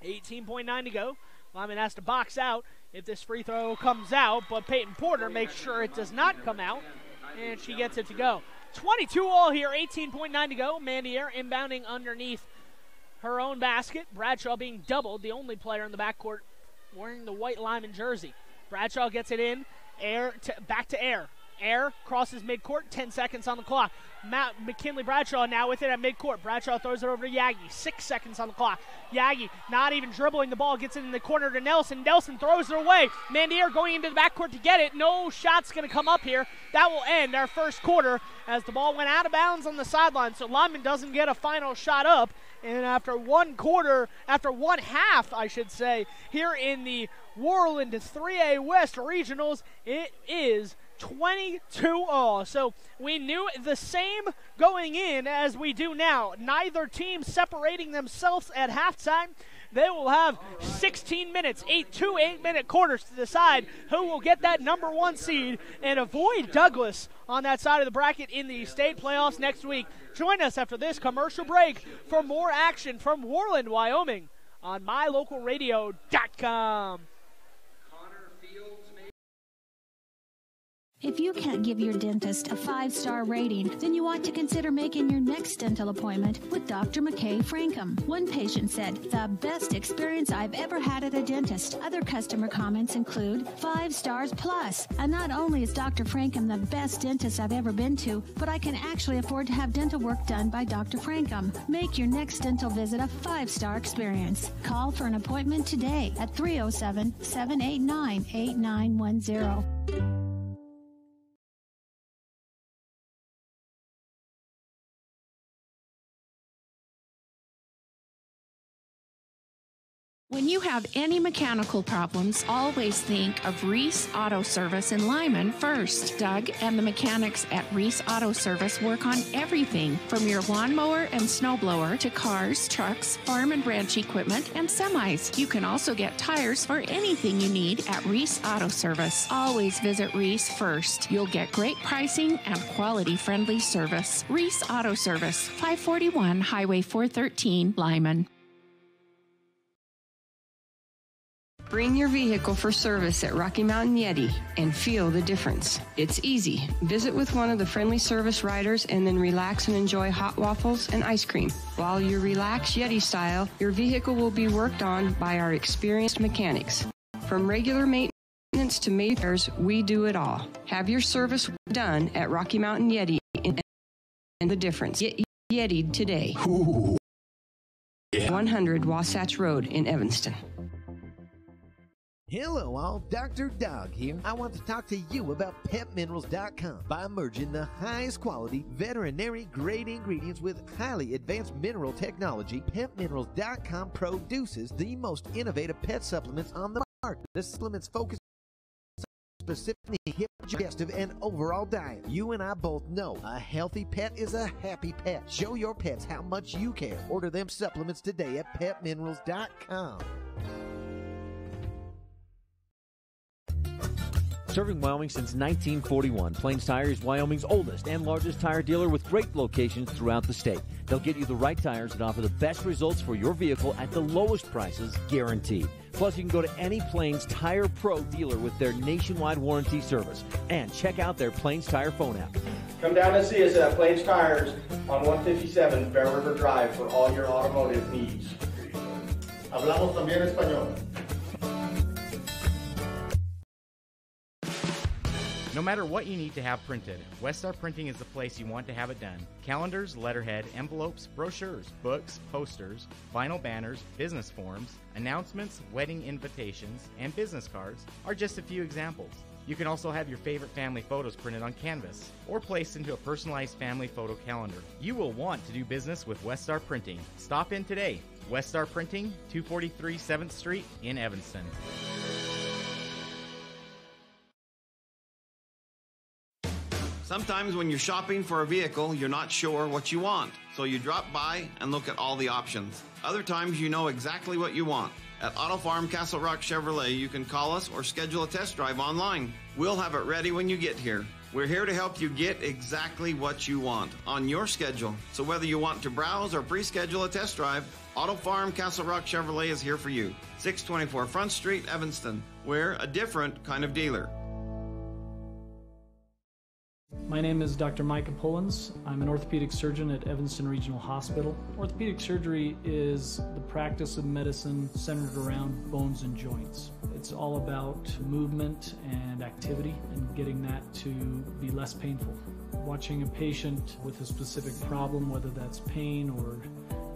18.9 to go. Lyman has to box out if this free throw comes out, but Peyton Porter makes sure it does not come out, and she gets it to go. 22 all here, 18.9 to go. Mandier inbounding underneath her own basket. Bradshaw being doubled, the only player in the backcourt wearing the white Lyman jersey. Bradshaw gets it in, back to Air. Air crosses midcourt, 10 seconds on the clock. McKinley Bradshaw now with it at midcourt. Bradshaw throws it over to Yagi, 6 seconds on the clock. Yagi not even dribbling the ball, gets it in the corner to Nelson. Nelson throws it away. Mandier going into the backcourt to get it. No shot's going to come up here. That will end our first quarter as the ball went out of bounds on the sideline. So Lyman doesn't get a final shot up. And after one half, I should say, here in the Worland 3A West Regionals, it is 22 all. So we knew the same going in as we do now. Neither team separating themselves at halftime. They will have 16 minutes, 8-minute quarters to decide who will get that number 1 seed and avoid Douglas on that side of the bracket in the state playoffs next week. Join us after this commercial break for more action from Worland, Wyoming on mylocalradio.com. If you can't give your dentist a 5-star rating, then you ought to consider making your next dental appointment with Dr. McKay Frankham. One patient said, "The best experience I've ever had at a dentist." Other customer comments include 5 stars plus. And not only is Dr. Frankham the best dentist I've ever been to, but I can actually afford to have dental work done by Dr. Frankham. Make your next dental visit a 5-star experience. Call for an appointment today at 307-789-8910. When you have any mechanical problems, always think of Reese Auto Service in Lyman first. Doug and the mechanics at Reese Auto Service work on everything from your lawnmower and snowblower to cars, trucks, farm and ranch equipment, and semis. You can also get tires for anything you need at Reese Auto Service. Always visit Reese first. You'll get great pricing and quality-friendly service. Reese Auto Service, 541 Highway 413, Lyman. Bring your vehicle for service at Rocky Mountain Yeti and feel the difference. It's easy. Visit with one of the friendly service riders and then relax and enjoy hot waffles and ice cream. While you relax Yeti style, your vehicle will be worked on by our experienced mechanics. From regular maintenance to major repairs, we do it all. Have your service done at Rocky Mountain Yeti and the difference. Yeti today. Ooh. Yeah. 100 Wasatch Road in Evanston. Hello all, Dr. Dog here. I want to talk to you about PetMinerals.com. By merging the highest quality veterinary grade ingredients with highly advanced mineral technology, PetMinerals.com produces the most innovative pet supplements on the market. The supplements focus specifically digestive and overall diet. You and I both know a healthy pet is a happy pet. Show your pets how much you care. Order them supplements today at PetMinerals.com. Serving Wyoming since 1941, Plains Tire is Wyoming's oldest and largest tire dealer with great locations throughout the state. They'll get you the right tires that offer the best results for your vehicle at the lowest prices, guaranteed. Plus, you can go to any Plains Tire Pro dealer with their nationwide warranty service. And check out their Plains Tire phone app. Come down and see us at Plains Tires on 157 Bear River Drive for all your automotive needs. Hablamos también español. No matter what you need to have printed, Westar Printing is the place you want to have it done. Calendars, letterhead, envelopes, brochures, books, posters, vinyl banners, business forms, announcements, wedding invitations, and business cards are just a few examples. You can also have your favorite family photos printed on canvas or placed into a personalized family photo calendar. You will want to do business with Westar Printing. Stop in today. Westar Printing, 243 7th Street in Evanston. Sometimes when you're shopping for a vehicle, you're not sure what you want, so you drop by and look at all the options. Other times you know exactly what you want. At Auto Farm Castle Rock Chevrolet, you can call us or schedule a test drive online. We'll have it ready when you get here. We're here to help you get exactly what you want on your schedule. So whether you want to browse or pre-schedule a test drive, Auto Farm Castle Rock Chevrolet is here for you. 624 Front Street, Evanston. We're a different kind of dealer. My name is Dr. Micah Pullins. I'm an orthopedic surgeon at Evanston Regional Hospital. Orthopedic surgery is the practice of medicine centered around bones and joints. It's all about movement and activity and getting that to be less painful. Watching a patient with a specific problem, whether that's pain or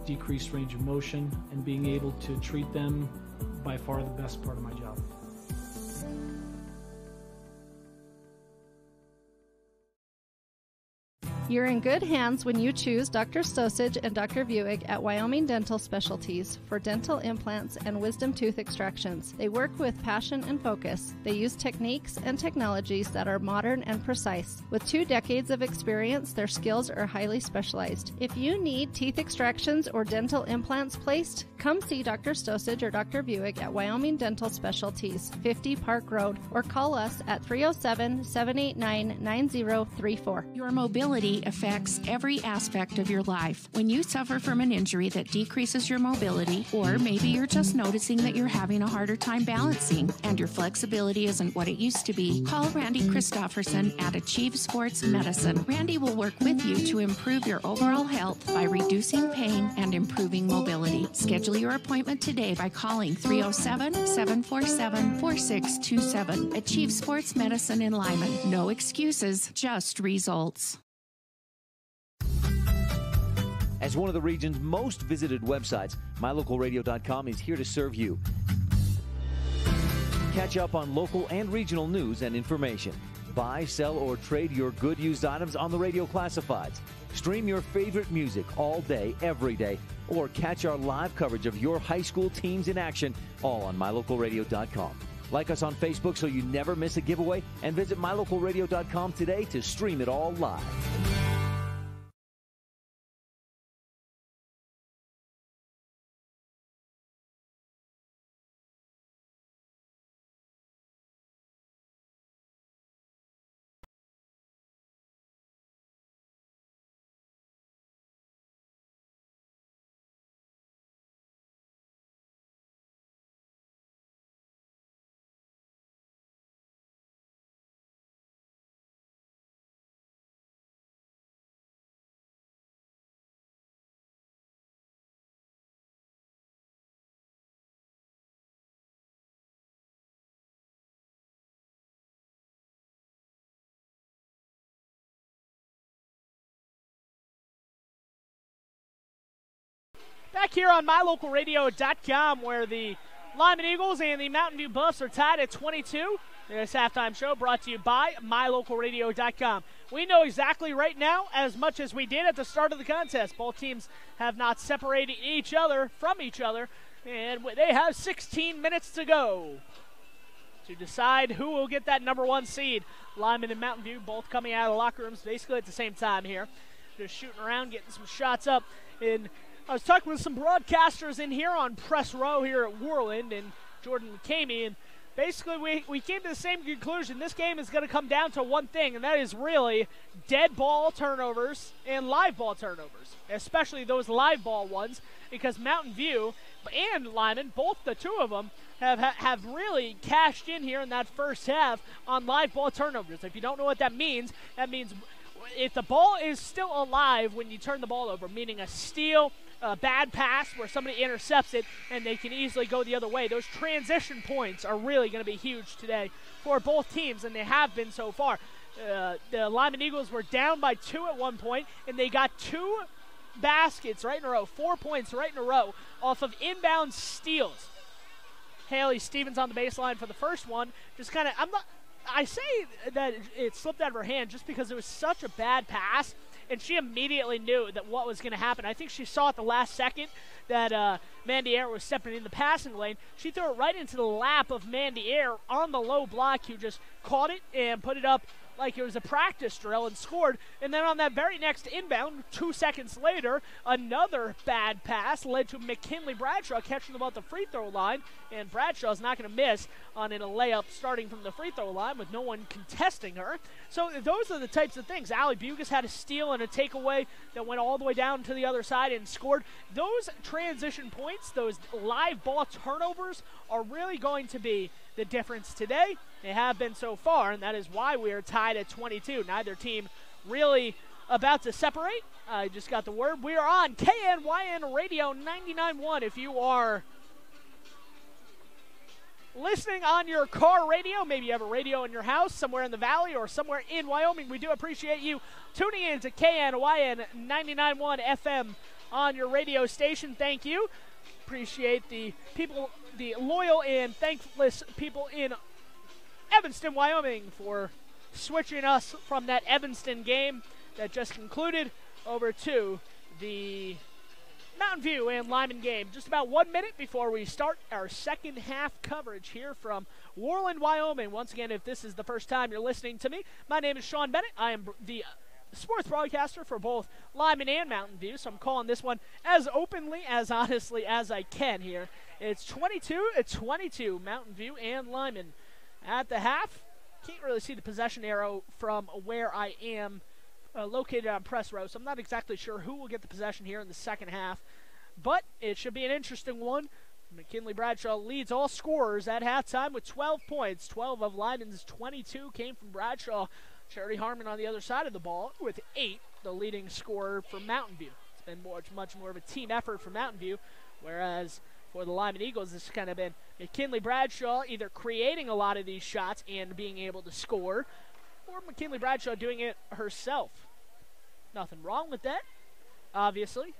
decreased range of motion, and being able to treat them, by far the best part of my job. You're in good hands when you choose Dr. Stosage and Dr. Buick at Wyoming Dental Specialties for dental implants and wisdom tooth extractions. They work with passion and focus. They use techniques and technologies that are modern and precise. With 2 decades of experience, their skills are highly specialized. If you need teeth extractions or dental implants placed, come see Dr. Stosage or Dr. Buick at Wyoming Dental Specialties, 50 Park Road, or call us at 307-789-9034. Your mobility affects every aspect of your life. When you suffer from an injury that decreases your mobility, or maybe you're just noticing that you're having a harder time balancing and your flexibility isn't what it used to be, call Randy Christofferson at Achieve Sports Medicine. Randy will work with you to improve your overall health by reducing pain and improving mobility. Schedule your appointment today by calling 307-747-4627. Achieve Sports Medicine in Lyman. No excuses, just results. As one of the region's most visited websites, mylocalradio.com is here to serve you. Catch up on local and regional news and information. Buy, sell, or trade your good used items on the radio classifieds. Stream your favorite music all day, every day, or catch our live coverage of your high school teams in action, all on mylocalradio.com. Like us on Facebook so you never miss a giveaway, and visit mylocalradio.com today to stream it all live. Back here on mylocalradio.com, where the Lyman Eagles and the Mountain View Buffs are tied at 22. This halftime show brought to you by mylocalradio.com. We know exactly right now, as much as we did at the start of the contest, both teams have not separated each other from each other, and they have 16 minutes to go to decide who will get that number 1 seed. Lyman and Mountain View both coming out of the locker rooms basically at the same time here, just shooting around, getting some shots up. And I was talking with some broadcasters in here on Press Row here at Worland and Jordan McCamey, and basically we came to the same conclusion. This game is going to come down to one thing, and that is really dead ball turnovers and live ball turnovers, especially those live ball ones, because Mountain View and Lyman, both the two of them, have really cashed in here in that first half on live ball turnovers. If you don't know what that means if the ball is still alive when you turn the ball over, meaning a steal, a bad pass where somebody intercepts it and they can easily go the other way. Those transition points are really going to be huge today for both teams, and they have been so far. The Lyman Eagles were down by 2 at one point, and they got 2 baskets right in a row, 4 points right in a row off of inbound steals. Haley Stevens on the baseline for the first one. Just kind of, I say that it slipped out of her hand just because it was such a bad pass, and she immediately knew that what was going to happen. I think she saw at the last second that Mandy Air was stepping in the passing lane. She threw it right into the lap of Mandy Air on the low block, who just caught it and put it up like it was a practice drill and scored. And then on that very next inbound, 2 seconds later, another bad pass led to McKinley Bradshaw catching the ball at the free throw line. And Bradshaw's not going to miss on a layup starting from the free throw line with no one contesting her. So those are the types of things. Allie Bugas had a steal and a takeaway that went all the way down to the other side and scored. Those transition points, those live ball turnovers are really going to be the difference today. They have been so far, and that is why we are tied at 22. Neither team really about to separate. I just got the word. We are on KNYN Radio 99.1. If you are listening on your car radio, maybe you have a radio in your house somewhere in the valley or somewhere in Wyoming, we do appreciate you tuning in to KNYN 99.1 FM on your radio station. Thank you. Appreciate the people, the loyal and thankless people in Evanston, Wyoming, for switching us from that Evanston game that just concluded over to the Mountain View and Lyman game. Just about 1 minute before we start our second half coverage here from Worland, Wyoming. Once again, if this is the first time you're listening to me, my name is Sean Bennett. I am the sports broadcaster for both Lyman and Mountain View, so I'm calling this one as openly, as honestly as I can here. It's 22-22, Mountain View and Lyman at the half. Can't really see the possession arrow from where I am located on press row, so I'm not exactly sure who will get the possession here in the second half, but it should be an interesting one. McKinley Bradshaw leads all scorers at halftime with 12 points. 12 of Lyman's 22 came from Bradshaw. Charity Harmon on the other side of the ball with 8, the leading scorer for Mountain View. It's been much more of a team effort for Mountain View, whereas for the Lyman Eagles, it's kind of been McKinley Bradshaw either creating a lot of these shots and being able to score, or McKinley Bradshaw doing it herself. Nothing wrong with that, obviously.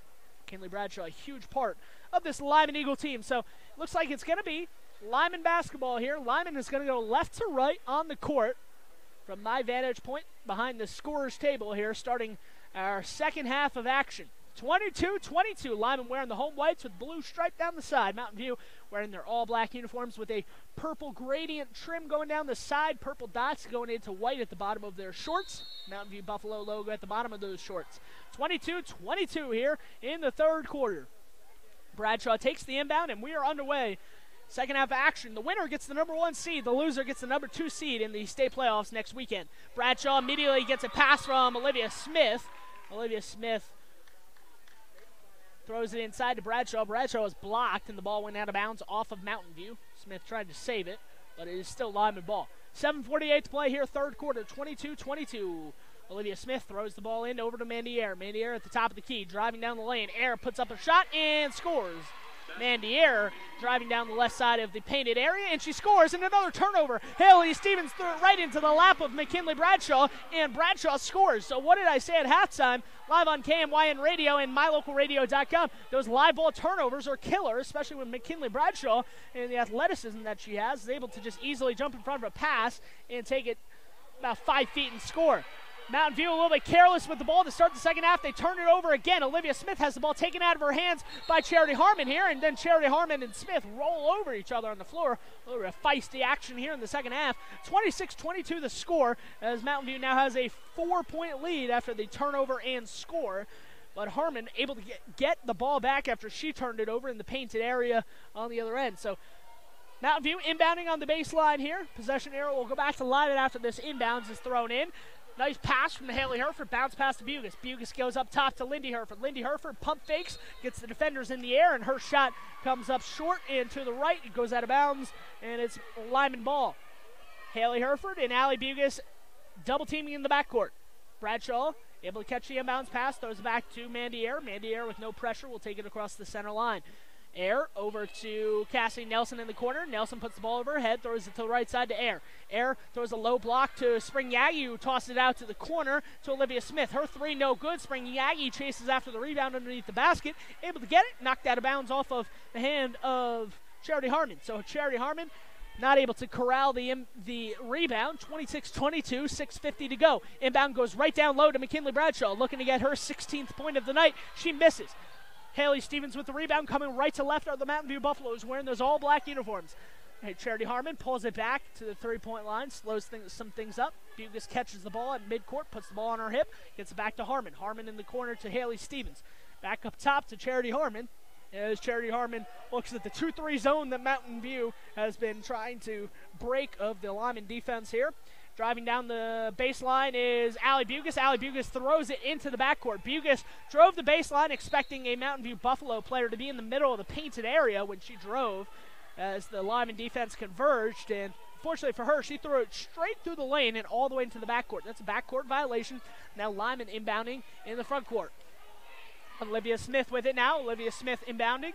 McKinley Bradshaw, a huge part of this Lyman Eagle team. So it looks like it's going to be Lyman basketball here. Lyman is going to go left to right on the court from my vantage point behind the scorer's table here, starting our second half of action. 22-22, Lyman wearing the home whites with blue stripe down the side. Mountain View wearing their all-black uniforms with a purple gradient trim going down the side, purple dots going into white at the bottom of their shorts. Mountain View Buffalo logo at the bottom of those shorts. 22-22 here in the third quarter. Bradshaw takes the inbound, and we are underway. Second half of action. The winner gets the number 1 seed. The loser gets the number 2 seed in the state playoffs next weekend. Bradshaw immediately gets a pass from Olivia Smith. Olivia Smith throws it inside to Bradshaw. Bradshaw was blocked, and the ball went out of bounds off of Mountain View. Smith tried to save it, but it is still Lyman ball. 7:48 to play here, third quarter, 22-22. Olivia Smith throws the ball in over to Mandy Air. Mandy Air at the top of the key, driving down the lane. Air puts up a shot and scores. Mandy Air driving down the left side of the painted area, and she scores, and another turnover. Haley Stevens threw it right into the lap of McKinley Bradshaw, and Bradshaw scores. So what did I say at halftime? Live on KMYN Radio and MyLocalRadio.com, those live ball turnovers are killer, especially with McKinley Bradshaw and the athleticism that she has, is able to just easily jump in front of a pass and take it about 5 feet and score. Mountain View a little bit careless with the ball to start the second half. They turn it over again. Olivia Smith has the ball taken out of her hands by Charity Harmon here, and then Charity Harmon and Smith roll over each other on the floor. A little bit of feisty action here in the second half. 26-22 the score, as Mountain View now has a 4-point lead after the turnover and score. But Harmon able to get the ball back after she turned it over in the painted area on the other end. So Mountain View inbounding on the baseline here. Possession arrow will go back to Lyman after this inbounds is thrown in. Nice pass from Haley Herford, bounce pass to Bugas. Bugas goes up top to Lindy Herford. Lindy Herford pump fakes, gets the defenders in the air, and her shot comes up short and to the right. It goes out of bounds, and it's Lyman ball. Haley Herford and Allie Bugas double teaming in the backcourt. Bradshaw able to catch the inbounds pass, throws it back to Mandy Air. Mandy Air with no pressure will take it across the center line. Air over to Cassie Nelson in the corner. Nelson puts the ball over her head, throws it to the right side to Air. Air throws a low block to Spring Yagi, who tosses it out to the corner to Olivia Smith. Her three no good. Spring Yagi chases after the rebound underneath the basket. Able to get it, knocked out of bounds off of the hand of Charity Harmon. So Charity Harmon not able to corral the rebound. 26-22, 6:50 to go. Inbound goes right down low to McKinley Bradshaw, looking to get her 16th point of the night. She misses. Haley Stevens with the rebound, coming right to left are the Mountain View Buffaloes wearing those all-black uniforms. Hey, Charity Harmon pulls it back to the three-point line, slows some things up. Bugus catches the ball at midcourt, puts the ball on her hip, gets it back to Harmon. Harmon in the corner to Haley Stevens. Back up top to Charity Harmon. As Charity Harmon looks at the 2-3 zone that Mountain View has been trying to break of the Lyman defense here. Driving down the baseline is Allie Bugus. Allie Bugus throws it into the backcourt. Bugus drove the baseline expecting a Mountain View Buffalo player to be in the middle of the painted area when she drove as the Lyman defense converged. And fortunately for her, she threw it straight through the lane and all the way into the backcourt. That's a backcourt violation. Now Lyman inbounding in the front court. Olivia Smith with it now. Olivia Smith inbounding.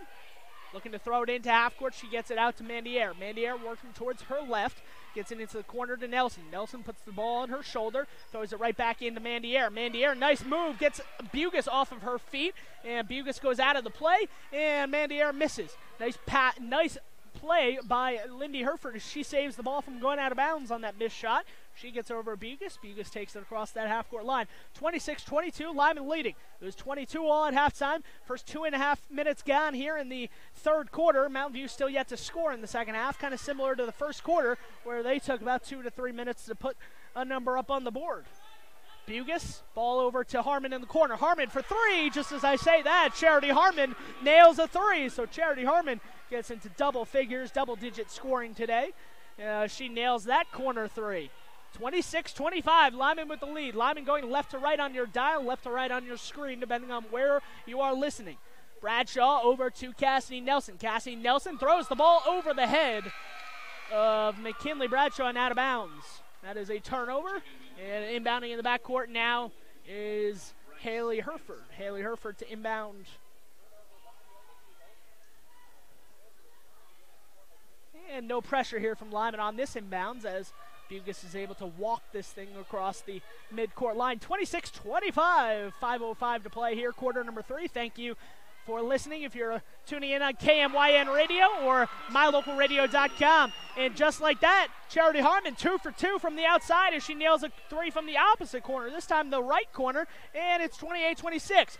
Looking to throw it into half court. She gets it out to Mandiere. Mandiere working towards her left. Gets it into the corner to Nelson. Nelson puts the ball on her shoulder. Throws it right back into Mandiere. Mandiere, nice move. Gets Bugus off of her feet. And Bugus goes out of the play. And Mandiere misses. Nice play by Lindy Herford as she saves the ball from going out of bounds on that missed shot. She gets over Bugus. Bugus takes it across that half-court line. 26-22, Lyman leading. It was 22 all at halftime. First 2.5 minutes gone here in the third quarter. Mountain View still yet to score in the second half, kind of similar to the first quarter where they took about 2 to 3 minutes to put a number up on the board. Bugus, ball over to Harmon in the corner. Harmon for three. Just as I say that, Charity Harmon nails a three. So Charity Harmon gets into double figures, double-digit scoring today. She nails that corner three. 26-25, Lyman with the lead. Lyman going left to right on your dial, left to right on your screen, depending on where you are listening. Bradshaw over to Cassidy Nelson. Cassidy Nelson throws the ball over the head of McKinley Bradshaw and out of bounds. That is a turnover. And inbounding in the backcourt now is Haley Herford. Haley Herford to inbound. And no pressure here from Lyman on this inbounds as Bugus is able to walk this thing across the midcourt line. 26-25, 5:05 to play here, quarter number 3. Thank you for listening if you're tuning in on KMYN Radio or mylocalradio.com. And just like that, Charity Harmon 2 for 2 from the outside as she nails a three from the opposite corner, this time the right corner, and it's 28-26.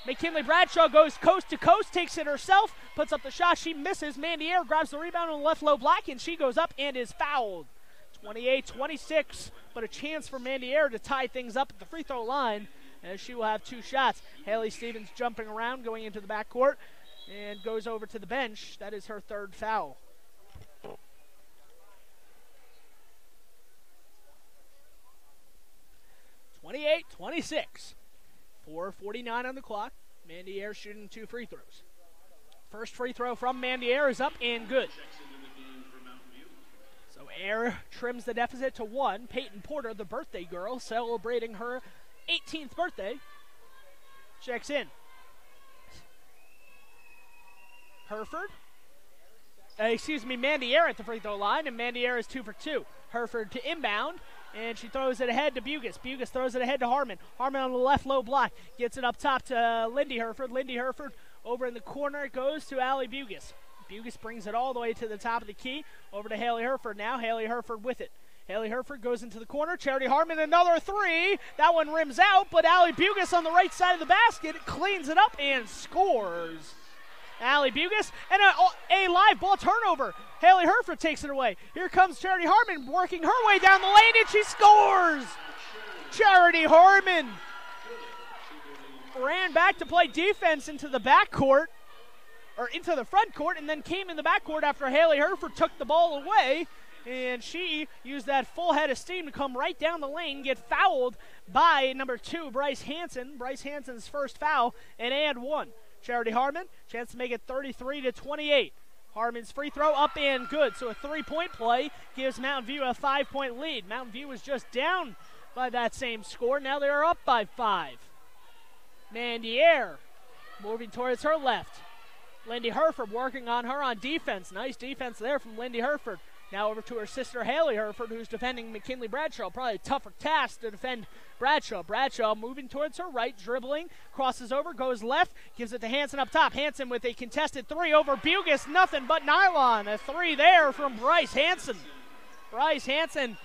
McKinley Bradshaw goes coast to coast, takes it herself, puts up the shot, she misses. Mandiere grabs the rebound on the left low block, and she goes up and is fouled. 28-26, but a chance for Mandiere to tie things up at the free throw line as she will have 2 shots. Haley Stevens jumping around, going into the backcourt, and goes over to the bench. That is her third foul. (28-26). 4:49 on the clock. Mandiere shooting 2 free throws. First free throw from Mandiere is up and good. So Air trims the deficit to 1. Peyton Porter, the birthday girl, celebrating her 18th birthday, checks in. Mandiere at the free throw line, and Mandiere is 2 for 2. Herford to inbound, and she throws it ahead to Bugus. Bugus throws it ahead to Harmon. Harmon on the left low block, gets it up top to Lindy Herford. Lindy Herford over in the corner, it goes to Allie Bugus. Bugus brings it all the way to the top of the key, over to Haley Herford now. Haley Herford with it. Haley Herford goes into the corner. Charity Harmon, another three. That one rims out, but Allie Bugus on the right side of the basket cleans it up and scores. Allie Bugus, and a live ball turnover. Haley Herford takes it away. Here comes Charity Harmon working her way down the lane, and she scores! Charity Harmon ran back to play defense into the backcourt, or into the front court, and then came in the backcourt after Haley Herford took the ball away. And she used that full head of steam to come right down the lane, get fouled by number 2, Bryce Hansen. Bryce Hansen's first foul, and 1. Charity Harmon, chance to make it 33-28. Harmon's free throw up and good. So a 3-point play gives Mountain View a 5-point lead. Mountain View was just down by that same score. Now they are up by 5. Mandiere moving towards her left. Lindy Herford working on her on defense. Nice defense there from Lindy Herford. Now over to her sister Haley Herford, who's defending McKinley Bradshaw. Probably a tougher task to defend Bradshaw. Bradshaw moving towards her right, dribbling, crosses over, goes left, gives it to Hansen up top. Hansen with a contested 3 over Bugus. Nothing but nylon. A 3 there from Bryce Hansen. Bryce Hansen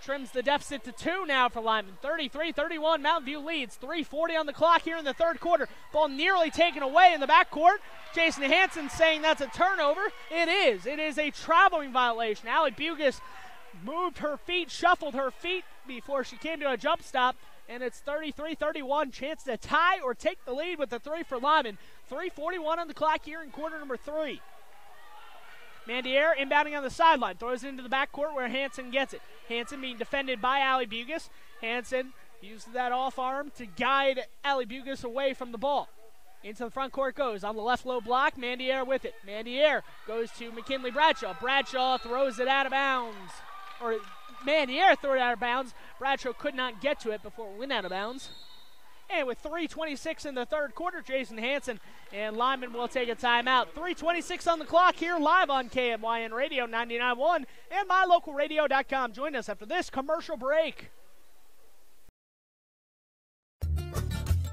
trims the deficit to 2 now for Lyman. 33-31, Mountain View leads. 3:40 on the clock here in the third quarter. Ball nearly taken away in the backcourt. Jason Hansen saying that's a turnover. It is. It is a traveling violation. Allie Bugis moved her feet, shuffled her feet before she came to a jump stop, and it's 33-31. Chance to tie or take the lead with the 3 for Lyman. 3:41 on the clock here in quarter number 3. Mandier inbounding on the sideline, throws it into the backcourt where Hansen gets it. Hansen being defended by Allie Bugis. Hansen uses that off arm to guide Allie Bugis away from the ball. Into the front court goes. On the left low block, Mandier with it. Mandier goes to McKinley Bradshaw. Bradshaw throws it out of bounds. Or Mandier threw it out of bounds. Bradshaw could not get to it before it went out of bounds. And with 3:26 in the third quarter, Jason Hansen and Lyman will take a timeout. 3:26 on the clock here live on KMYN Radio 99.1 and MyLocalRadio.com. Join us after this commercial break.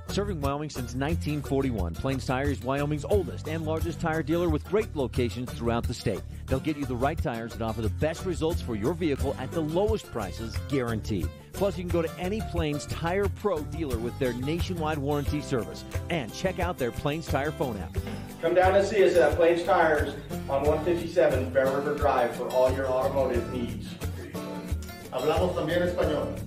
Serving Wyoming since 1941, Plains Tire is Wyoming's oldest and largest tire dealer with great locations throughout the state. They'll get you the right tires that offer the best results for your vehicle at the lowest prices, guaranteed. Plus, you can go to any Plains Tire Pro dealer with their nationwide warranty service. And check out their Plains Tire phone app. Come down and see us at Plains Tires on 157 Bear River Drive for all your automotive needs. Hablamos también español.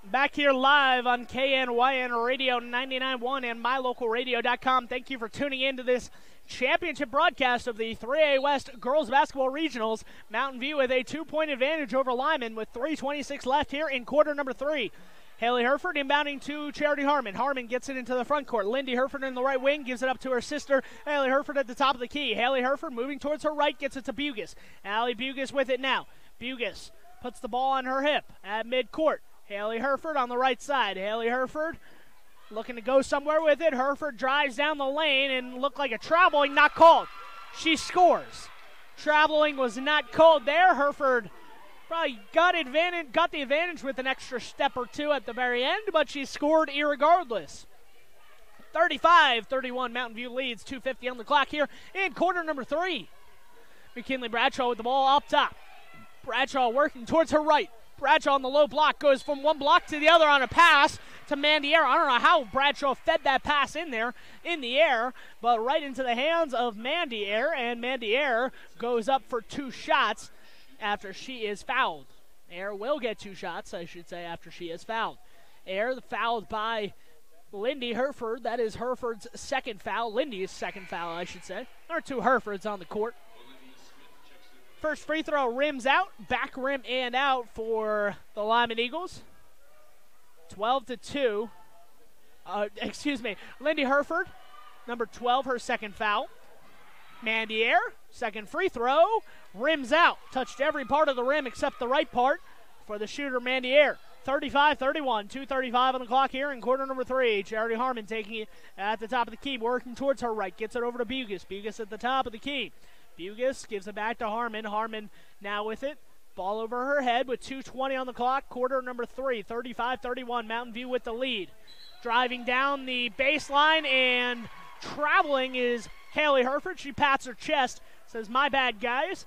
Back here live on KNYN Radio 99.1 and MyLocalRadio.com. Thank you for tuning in to this championship broadcast of the 3A West Girls Basketball Regionals. Mountain View with a 2-point advantage over Lyman with 3:26 left here in quarter number 3. Haley Herford inbounding to Charity Harmon. Harmon gets it into the front court. Lindy Herford in the right wing gives it up to her sister, Haley Herford at the top of the key. Haley Herford moving towards her right, gets it to Bugis. Allie Bugis with it now. Bugis puts the ball on her hip at midcourt. Haley Herford on the right side. Haley Herford looking to go somewhere with it. Herford drives down the lane and looked like a traveling, not called. She scores. Traveling was not called there. Herford probably got the advantage with an extra step or two at the very end, but she scored irregardless. 35-31, Mountain View leads. 2:50 on the clock here in quarter number 3. McKinley Bradshaw with the ball up top. Bradshaw working towards her right. Bradshaw on the low block goes from one block to the other on a pass to Mandier. I don't know how Bradshaw fed that pass in there in the air, but right into the hands of Mandier, and Mandier goes up for 2 shots after she is fouled. Air will get 2 shots, I should say, after she is fouled. Air fouled by Lindy Herford. That is Herford's second foul. Lindy's second foul, I should say. There are 2 Herfords on the court. First free throw rims out, back rim and out for the Lyman Eagles. 12-2. Lindy Herford, number 12, her second foul. Mandier, second free throw, rims out. Touched every part of the rim except the right part for the shooter Mandier. 35-31, 2:35 on the clock here in quarter number 3. Charity Harmon taking it at the top of the key, working towards her right. Gets it over to Bugis. Bugis at the top of the key. Bugis gives it back to Harmon. Harmon now with it. Ball over her head with 2:20 on the clock. Quarter number 3, 35-31. Mountain View with the lead. Driving down the baseline and traveling is Haley Herford. She pats her chest, says, "My bad, guys."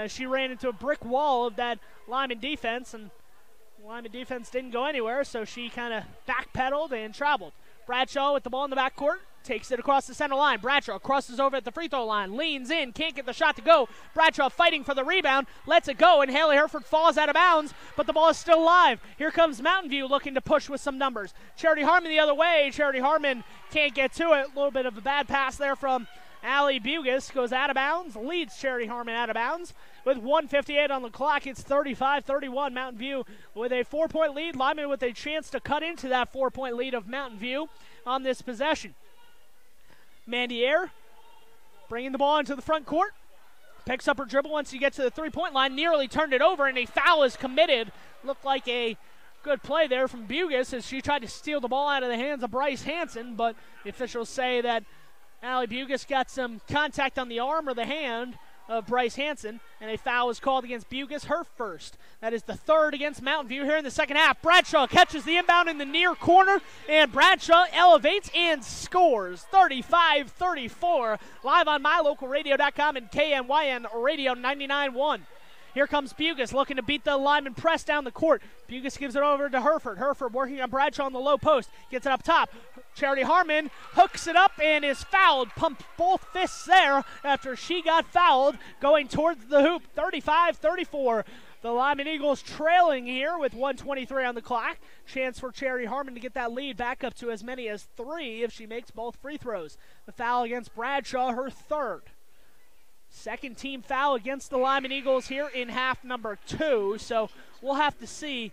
She ran into a brick wall of that Lyman defense, and Lyman defense didn't go anywhere, so she kind of backpedaled and traveled. Bradshaw with the ball in the backcourt. Takes it across the center line. Bradshaw crosses over at the free throw line. Leans in. Can't get the shot to go. Bradshaw fighting for the rebound. Lets it go, and Haley Herford falls out of bounds, but the ball is still live. Here comes Mountain View looking to push with some numbers. Charity Harmon the other way. Charity Harmon can't get to it. A little bit of a bad pass there from Allie Bugis. Goes out of bounds. Leads Charity Harmon out of bounds. With 1:58 on the clock, it's 35-31. Mountain View with a 4-point lead. Lyman with a chance to cut into that 4-point lead of Mountain View on this possession. Mandier bringing the ball into the front court. Picks up her dribble once you get to the 3-point line. Nearly turned it over, and a foul is committed. Looked like a good play there from Bugis as she tried to steal the ball out of the hands of Bryce Hansen, but the officials say that Allie Bugis got some contact on the arm or the hand of Bryce Hansen, and a foul is called against Bugis, her first. That is the third against Mountain View here in the second half. Bradshaw catches the inbound in the near corner, and Bradshaw elevates and scores 35-34, live on mylocalradio.com and KNYN Radio 99.1. Here comes Bugis looking to beat the Lyman press down the court. Bugis gives it over to Hereford. Hereford working on Bradshaw on the low post. Gets it up top. Charity Harmon hooks it up and is fouled. Pumped both fists there after she got fouled going towards the hoop. 35-34. The Lyman Eagles trailing here with 1:23 on the clock. Chance for Charity Harmon to get that lead back up to as many as 3 if she makes both free throws. The foul against Bradshaw, her third. Second team foul against the Lyman Eagles here in half number 2. So we'll have to see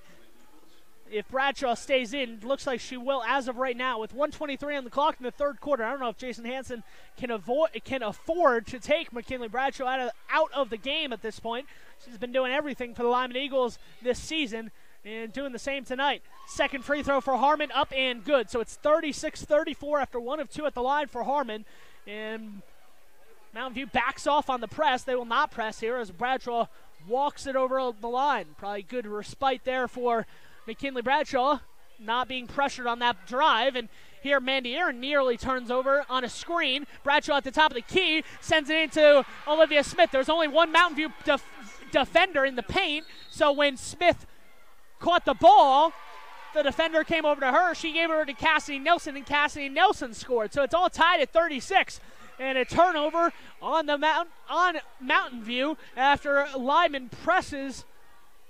if Bradshaw stays in. Looks like she will as of right now with 1:23 on the clock in the third quarter. I don't know if Jason Hansen can afford to take McKinley Bradshaw out of the game at this point. She's been doing everything for the Lyman Eagles this season and doing the same tonight. Second free throw for Harmon, up and good. So it's 36-34 after 1 of 2 at the line for Harmon. And Mountain View backs off on the press. They will not press here as Bradshaw walks it over the line. Probably good respite there for McKinley Bradshaw, not being pressured on that drive. And here Mandy Aaron nearly turns over on a screen. Bradshaw at the top of the key, sends it into Olivia Smith. There's only one Mountain View defender in the paint, so when Smith caught the ball, the defender came over to her. She gave it over to Cassidy Nelson, and Cassidy Nelson scored. So it's all tied at 36. And a turnover on Mountain View after Lyman presses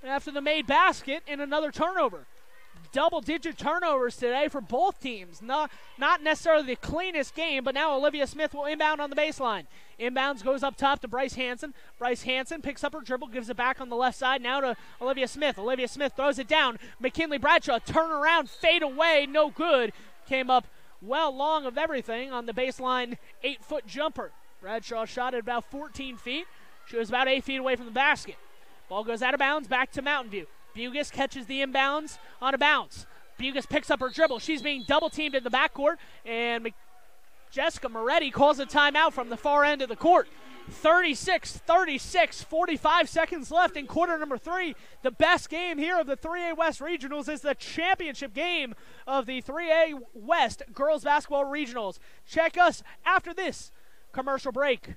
after the made basket, and another turnover. Double-digit turnovers today for both teams. Not necessarily the cleanest game, but now Olivia Smith will inbound on the baseline. Inbounds goes up top to Bryce Hansen. Bryce Hansen picks up her dribble, gives it back on the left side, now to Olivia Smith. Olivia Smith throws it down. McKinley Bradshaw, turn around, fade away, no good. Came up well long of everything on the baseline 8-foot jumper. Bradshaw shot at about 14 feet. She was about 8 feet away from the basket. Ball goes out of bounds, back to Mountain View. Bugis catches the inbounds on a bounce. Bugis picks up her dribble. She's being double-teamed in the backcourt, and Jessica Moretti calls a timeout from the far end of the court. 36-36, 45 seconds left in quarter number 3. The best game here of the 3A West Regionals is the championship game of the 3A West Girls Basketball Regionals. Check us after this commercial break.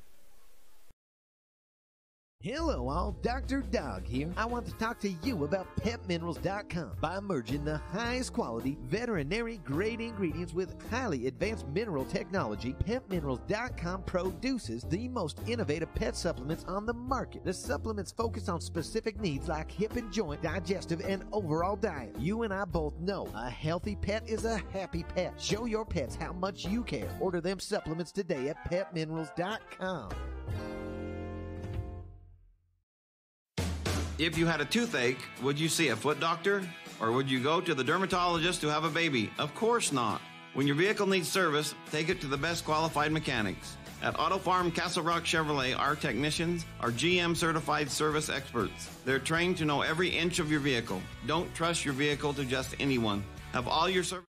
Hello all, Dr. Dog here. I want to talk to you about PetMinerals.com. By merging the highest quality veterinary grade ingredients with highly advanced mineral technology, PetMinerals.com produces the most innovative pet supplements on the market. The supplements focus on specific needs like hip and joint, digestive, and overall diet. You and I both know a healthy pet is a happy pet. Show your pets how much you care. Order them supplements today at PetMinerals.com. If you had a toothache, would you see a foot doctor? Or would you go to the dermatologist to have a baby? Of course not. When your vehicle needs service, take it to the best qualified mechanics. At Auto Farm Castle Rock Chevrolet, our technicians are GM certified service experts. They're trained to know every inch of your vehicle. Don't trust your vehicle to just anyone. Have all your service.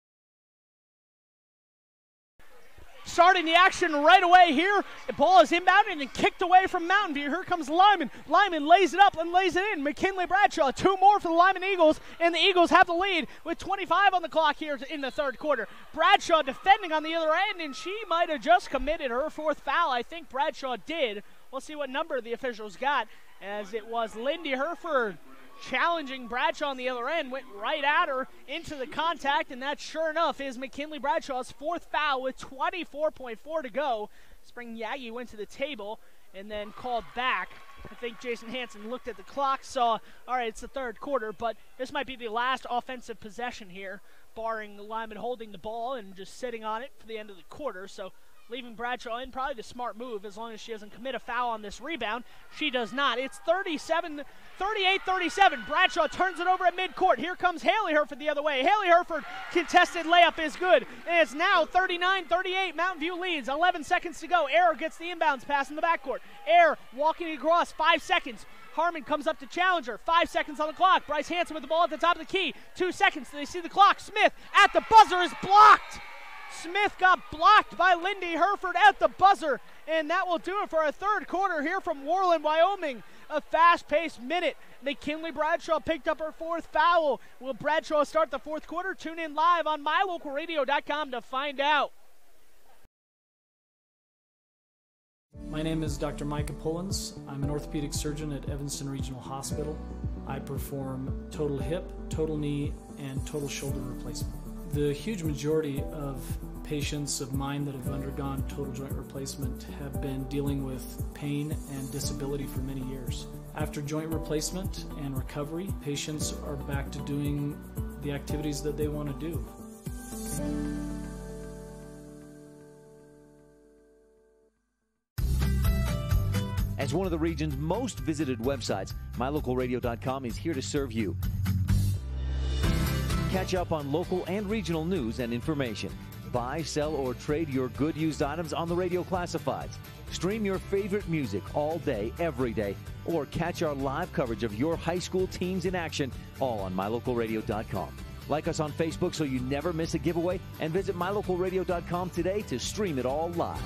Starting the action right away here. The ball is inbounded and kicked away from Mountain View. Here comes Lyman. Lyman lays it up and lays it in. McKinley Bradshaw, 2 more for the Lyman Eagles, and the Eagles have the lead with 25 on the clock here in the third quarter. Bradshaw defending on the other end, and she might have just committed her 4th foul. I think Bradshaw did. We'll see what number the officials got, as it was Lindy Hereford challenging Bradshaw on the other end, went right at her into the contact, and that sure enough is McKinley Bradshaw's 4th foul with 24.4 to go. Spring Yagi went to the table and then called back. I think Jason Hansen looked at the clock, saw, all right, it's the third quarter, but this might be the last offensive possession here, barring Lyman holding the ball and just sitting on it for the end of the quarter. So leaving Bradshaw in, probably the smart move, as long as she doesn't commit a foul on this rebound. She does not. It's 38-37. Bradshaw turns it over at midcourt. Here comes Haley Hereford the other way. Haley Hereford, contested layup is good. And it's now 39-38. Mountain View leads. 11 seconds to go. Air gets the inbounds pass in the backcourt. Air walking across. 5 seconds. Harmon comes up to challenge her. 5 seconds on the clock. Bryce Hansen with the ball at the top of the key. 2 seconds. They see the clock. Smith at the buzzer is blocked. Smith got blocked by Lindy Hereford at the buzzer, And that will do it for our third quarter here from Worland, Wyoming. A fast-paced minute. McKinley Bradshaw picked up her fourth foul. Will Bradshaw start the fourth quarter? Tune in live on mylocalradio.com to find out. My name is Dr. Micah Pullins. I'm an orthopedic surgeon at Evanston Regional Hospital. I perform total hip, total knee, and total shoulder replacement. The huge majority of patients of mine that have undergone total joint replacement have been dealing with pain and disability for many years. After joint replacement and recovery, patients are back to doing the activities that they want to do. As one of the region's most visited websites, mylocalradio.com is here to serve you. Catch up on local and regional news and information. Buy, sell, or trade your good used items on the radio classifieds. Stream your favorite music all day, every day, or catch our live coverage of your high school teams in action, all on mylocalradio.com. Like us on Facebook so you never miss a giveaway, and visit mylocalradio.com today to stream it all live.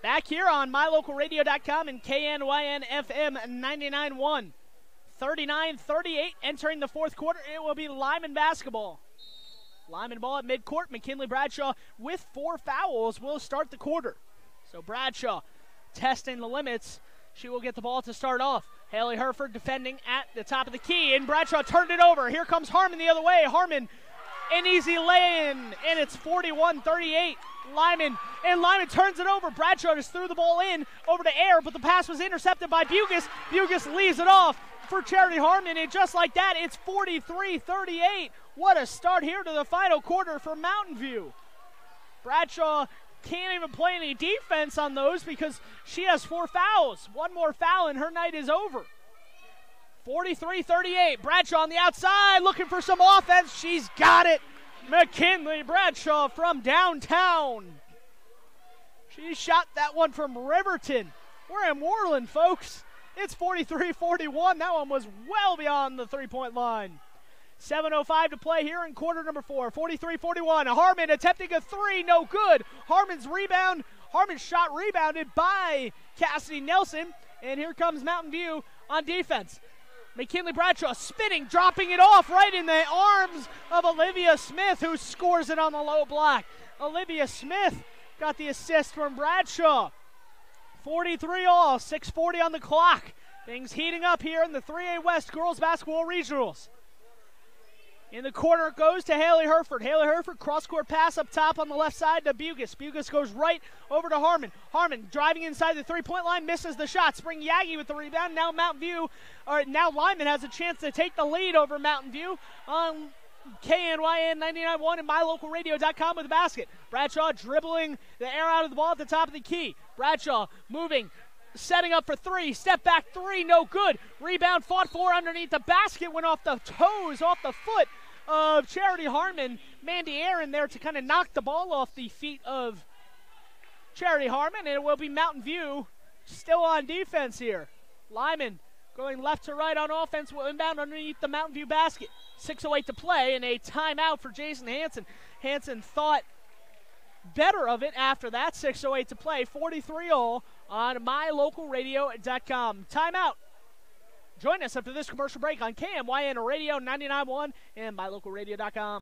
Back here on mylocalradio.com and KNYN FM 99.1. 39-38 entering the fourth quarter. It will be Lyman basketball. Lyman ball at midcourt. McKinley Bradshaw with 4 fouls will start the quarter. So Bradshaw testing the limits. She will get the ball to start off. Haley Herford defending at the top of the key, and Bradshaw turned it over. Here comes Harmon the other way. Harmon, an easy lay-in, and it's 41-38. Lyman turns it over. Bradshaw just threw the ball in over to air, but the pass was intercepted by Bugus. Bugus leaves it off for Charity Harmon, and just like that, it's 43-38. What a start here to the final quarter for Mountain View. Bradshaw can't even play any defense on those because she has 4 fouls. One more foul and her night is over. 43-38. Bradshaw on the outside looking for some offense. She's got it. McKinley Bradshaw from downtown. She shot that one from Riverton. We're in Worland, folks. It's 43-41. That one was well beyond the three-point line. 7:05 to play here in quarter number 4. 43-41. Harmon attempting a three, no good. Harmon's shot rebounded by Cassidy Nelson. And here comes Mountain View on defense. McKinley Bradshaw spinning, dropping it off right in the arms of Olivia Smith, who scores it on the low block. Olivia Smith got the assist from Bradshaw. 43 all, 6:40 on the clock. Things heating up here in the 3A West Girls Basketball Regionals. In the corner it goes to Haley Herford. Haley Herford, cross-court pass up top on the left side to Bugus. Bugus goes right over to Harmon. Harmon driving inside the three-point line, misses the shot. Spring Yagi with the rebound. Now now Lyman has a chance to take the lead over Mountain View on KNYN 99.1 and mylocalradio.com with the basket. Bradshaw dribbling the air out of the ball at the top of the key. Bradshaw moving, setting up for three. Step back three, no good. Rebound fought for underneath the basket, went off the toes, off the foot of Charity Harmon. Mandy Aaron there to kind of knock the ball off the feet of Charity Harmon, and it will be Mountain View still on defense here. Lyman going left to right on offense, will inbound underneath the Mountain View basket. 6:08 to play, and a timeout for Jason Hansen. Hansen thought better of it after that. 6:08 to play, 43-all on mylocalradio.com. Timeout. Join us after this commercial break on KMYN Radio 99.1 and mylocalradio.com.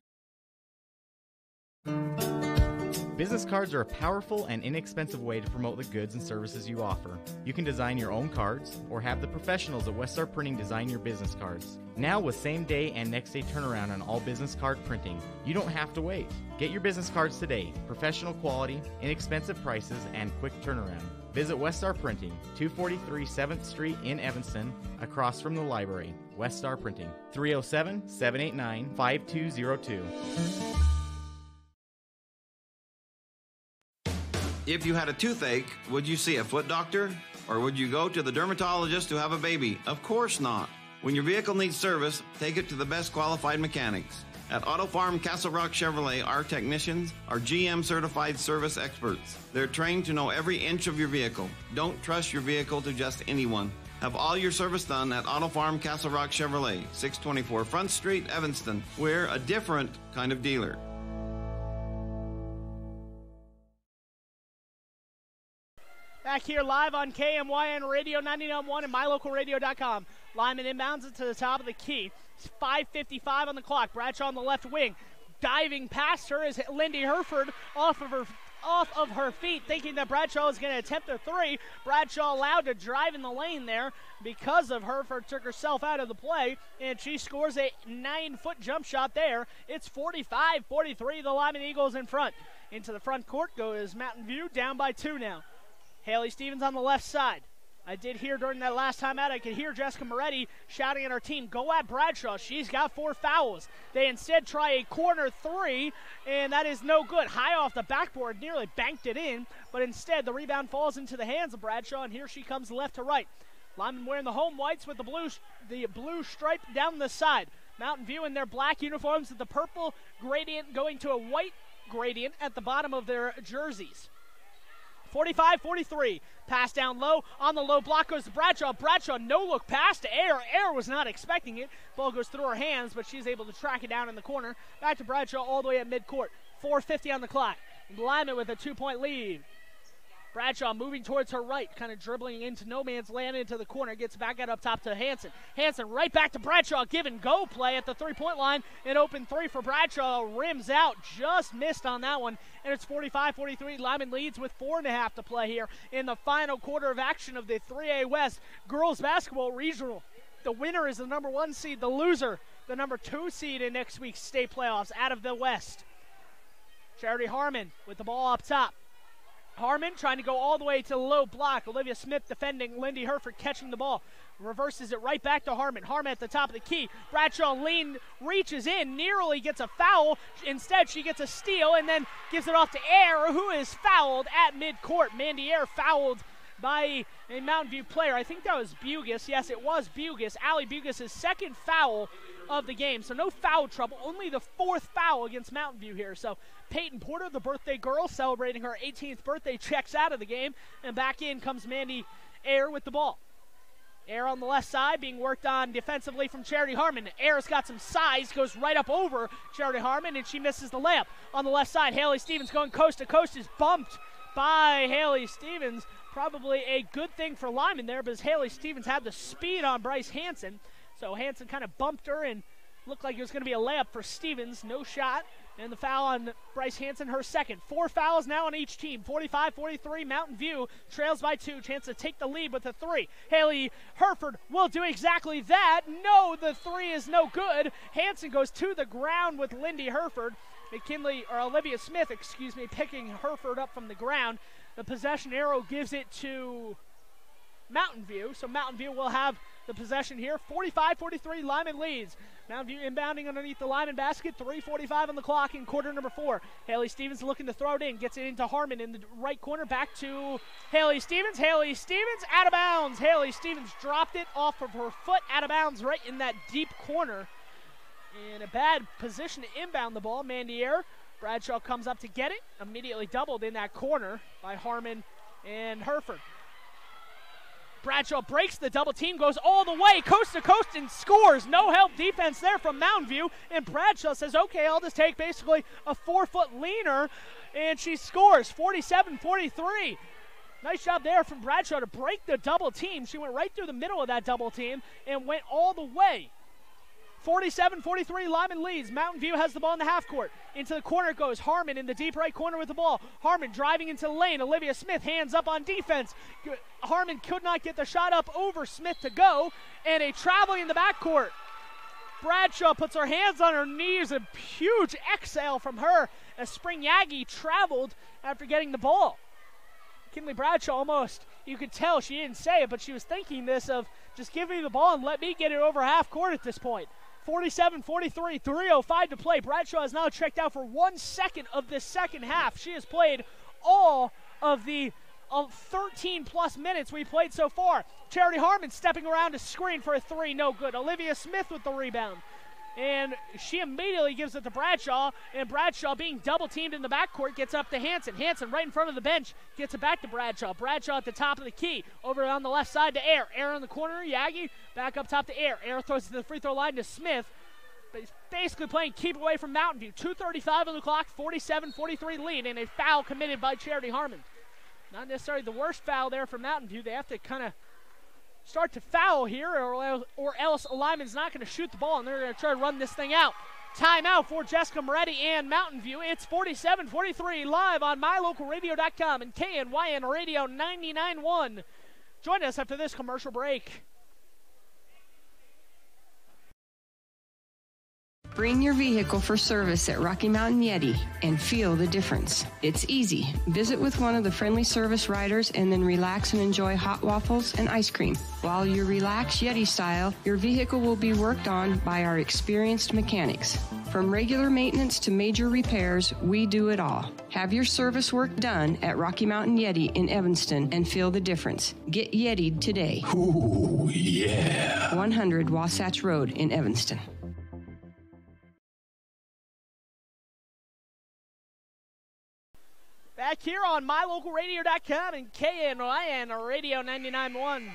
Business cards are a powerful and inexpensive way to promote the goods and services you offer. You can design your own cards or have the professionals at Weststar Printing design your business cards. Now with same-day and next-day turnaround on all business card printing, you don't have to wait. Get your business cards today. Professional quality, inexpensive prices, and quick turnaround. Visit Weststar Printing, 243 7th Street in Evanston, across from the library. Weststar Printing, 307-789-5202. If you had a toothache, would you see a foot doctor? Or would you go to the dermatologist to have a baby? Of course not. When your vehicle needs service, take it to the best qualified mechanics. At Auto Farm Castle Rock Chevrolet, our technicians are GM certified service experts. They're trained to know every inch of your vehicle. Don't trust your vehicle to just anyone. Have all your service done at Auto Farm Castle Rock Chevrolet, 624 Front Street, Evanston. We're a different kind of dealer. 'Business cards are a powerful and inexpensive way to promote the goods and services you offer. You can design your own cards or have the professionals at Weststar Printing design your business cards. Now with same-day and next-day turnaround on all business card printing, you don't have to wait. Get your business cards today. Professional quality, inexpensive prices, and quick turnaround. Visit Weststar Printing, 243 7th Street in Evanston. If you had a toothache, would you see a foot doctor? Back here live on KMYN Radio 99.1 and MyLocalRadio.com. Lyman inbounds it to the top of the key. It's 5:55 on the clock. Bradshaw on the left wing. Diving past her is Lindy Herford off of her feet, thinking that Bradshaw is going to attempt a three. Bradshaw allowed to drive in the lane there because of Herford took herself out of the play, and she scores a 9-foot jump shot there. It's 45-43, the Lyman Eagles in front. Into the front court goes Mountain View, down by 2 now. Haley Stevens on the left side. I did hear during that last time out, I could hear Jessica Moretti shouting at our team, go at Bradshaw. She's got 4 fouls. They instead try a corner 3, and that is no good. High off the backboard, nearly banked it in, but instead the rebound falls into the hands of Bradshaw, and here she comes left to right. Lyman wearing the home whites with the blue stripe down the side. Mountain View in their black uniforms with the purple gradient going to a white gradient at the bottom of their jerseys. 45-43. Pass down low. On the low block goes to Bradshaw. Bradshaw no-look pass to Air. Air was not expecting it. Ball goes through her hands, but she's able to track it down in the corner. Back to Bradshaw all the way at midcourt. 4:50 on the clock. Lyman with a 2-point lead. Bradshaw moving towards her right, kind of dribbling into no man's land into the corner. Gets back out up top to Hanson. Hanson right back to Bradshaw. Give and go play at the 3-point line. An open 3 for Bradshaw. Rims out. Just missed on that one. And it's 45-43. Lyman leads with 4.5 to play here in the final quarter of action of the 3A West Girls Basketball Regional. The winner is the number 1 seed. The loser, the number 2 seed in next week's state playoffs out of the West. Charity Harmon with the ball up top. Harmon trying to go all the way to the low block. Olivia Smith defending. Lindy Herford catching the ball. Reverses it right back to Harmon. Harmon at the top of the key. Bradshaw lean, reaches in, nearly gets a foul. Instead, she gets a steal and then gives it off to Air, who is fouled at midcourt. Mandy Air fouled by a Mountain View player. I think that was Bugus. Yes, it was Bugus. Allie Bugus' second foul of the game. So no foul trouble. Only the 4th foul against Mountain View here. So Peyton Porter, the birthday girl, celebrating her 18th birthday, checks out of the game. And back in comes Mandy Air with the ball. Air on the left side being worked on defensively from Charity Harmon. Air's got some size, goes right up over Charity Harmon, and she misses the layup. On the left side, Haley Stevens going coast to coast is bumped by Haley Stevens. Probably a good thing for Lyman there, because Haley Stevens had the speed on Bryce Hanson. So Hanson kind of bumped her and looked like it was going to be a layup for Stevens. No shot. And the foul on Bryce Hanson, her second. 4 fouls now on each team. 45-43, Mountain View trails by 2. Chance to take the lead with a 3. Haley Herford will do exactly that. No, the 3 is no good. Hanson goes to the ground with Lindy Herford. Olivia Smith, picking Herford up from the ground. The possession arrow gives it to Mountain View. So Mountain View will have the possession here. 45-43, Lyman leads. Mountain View inbounding underneath the Lyman basket. 3:45 on the clock in quarter number 4. Haley Stevens looking to throw it in. Gets it into Harmon in the right corner. Back to Haley Stevens. Haley Stevens out of bounds. Haley Stevens dropped it off of her foot out of bounds right in that deep corner. In a bad position to inbound the ball. Mandy Air. Bradshaw comes up to get it. Immediately doubled in that corner by Harmon and Herford. Bradshaw breaks the double team, goes all the way, coast to coast, and scores. No help defense there from Mountain View. And Bradshaw says, okay, I'll just take basically a 4-foot leaner. And she scores 47-43. Nice job there from Bradshaw to break the double team. She went right through the middle of that double team and went all the way. 47-43, Lyman leads. Mountain View has the ball in the half court. Into the corner goes Harmon in the deep right corner with the ball. Harmon driving into the lane. Olivia Smith hands up on defense. Harmon could not get the shot up over Smith to go. And a traveling in the backcourt. Bradshaw puts her hands on her knees. A huge exhale from her as Spring Yagi traveled after getting the ball. Kinley Bradshaw almost, you could tell she didn't say it, but she was thinking this of just give me the ball and let me get it over half court at this point. 47-43, 3:05 to play. Bradshaw is now checked out for 1 second of this second half. She has played all of the 13-plus minutes we played so far. Charity Harmon stepping around to screen for a 3, no good. Olivia Smith with the rebound. And she immediately gives it to Bradshaw, and Bradshaw being double-teamed in the backcourt gets up to Hanson. Hanson right in front of the bench gets it back to Bradshaw. Bradshaw at the top of the key, over on the left side to Air. Air in the corner, Yagi back up top to Air. Air throws it to the free throw line to Smith, but he's basically playing keep away from Mountain View. 2:35 on the clock, 47-43 lead, and a foul committed by Charity Harmon. Not necessarily the worst foul there for Mountain View. They have to kind of start to foul here, or else Lyman's not going to shoot the ball, and they're going to try to run this thing out. Timeout for Jessica Moretti and Mountain View. It's 47-43 live on mylocalradio.com and KNYN Radio 99.1. Join us after this commercial break. Bring your vehicle for service at Rocky Mountain Yeti and feel the difference. It's easy. Visit with one of the friendly service riders and then relax and enjoy hot waffles and ice cream. While you relax Yeti style, your vehicle will be worked on by our experienced mechanics. From regular maintenance to major repairs, we do it all. Have your service work done at Rocky Mountain Yeti in Evanston and feel the difference. Get Yeti'd today. Ooh, yeah. 100 Wasatch Road in Evanston. Back here on mylocalradio.com and KNYN Radio 99.1.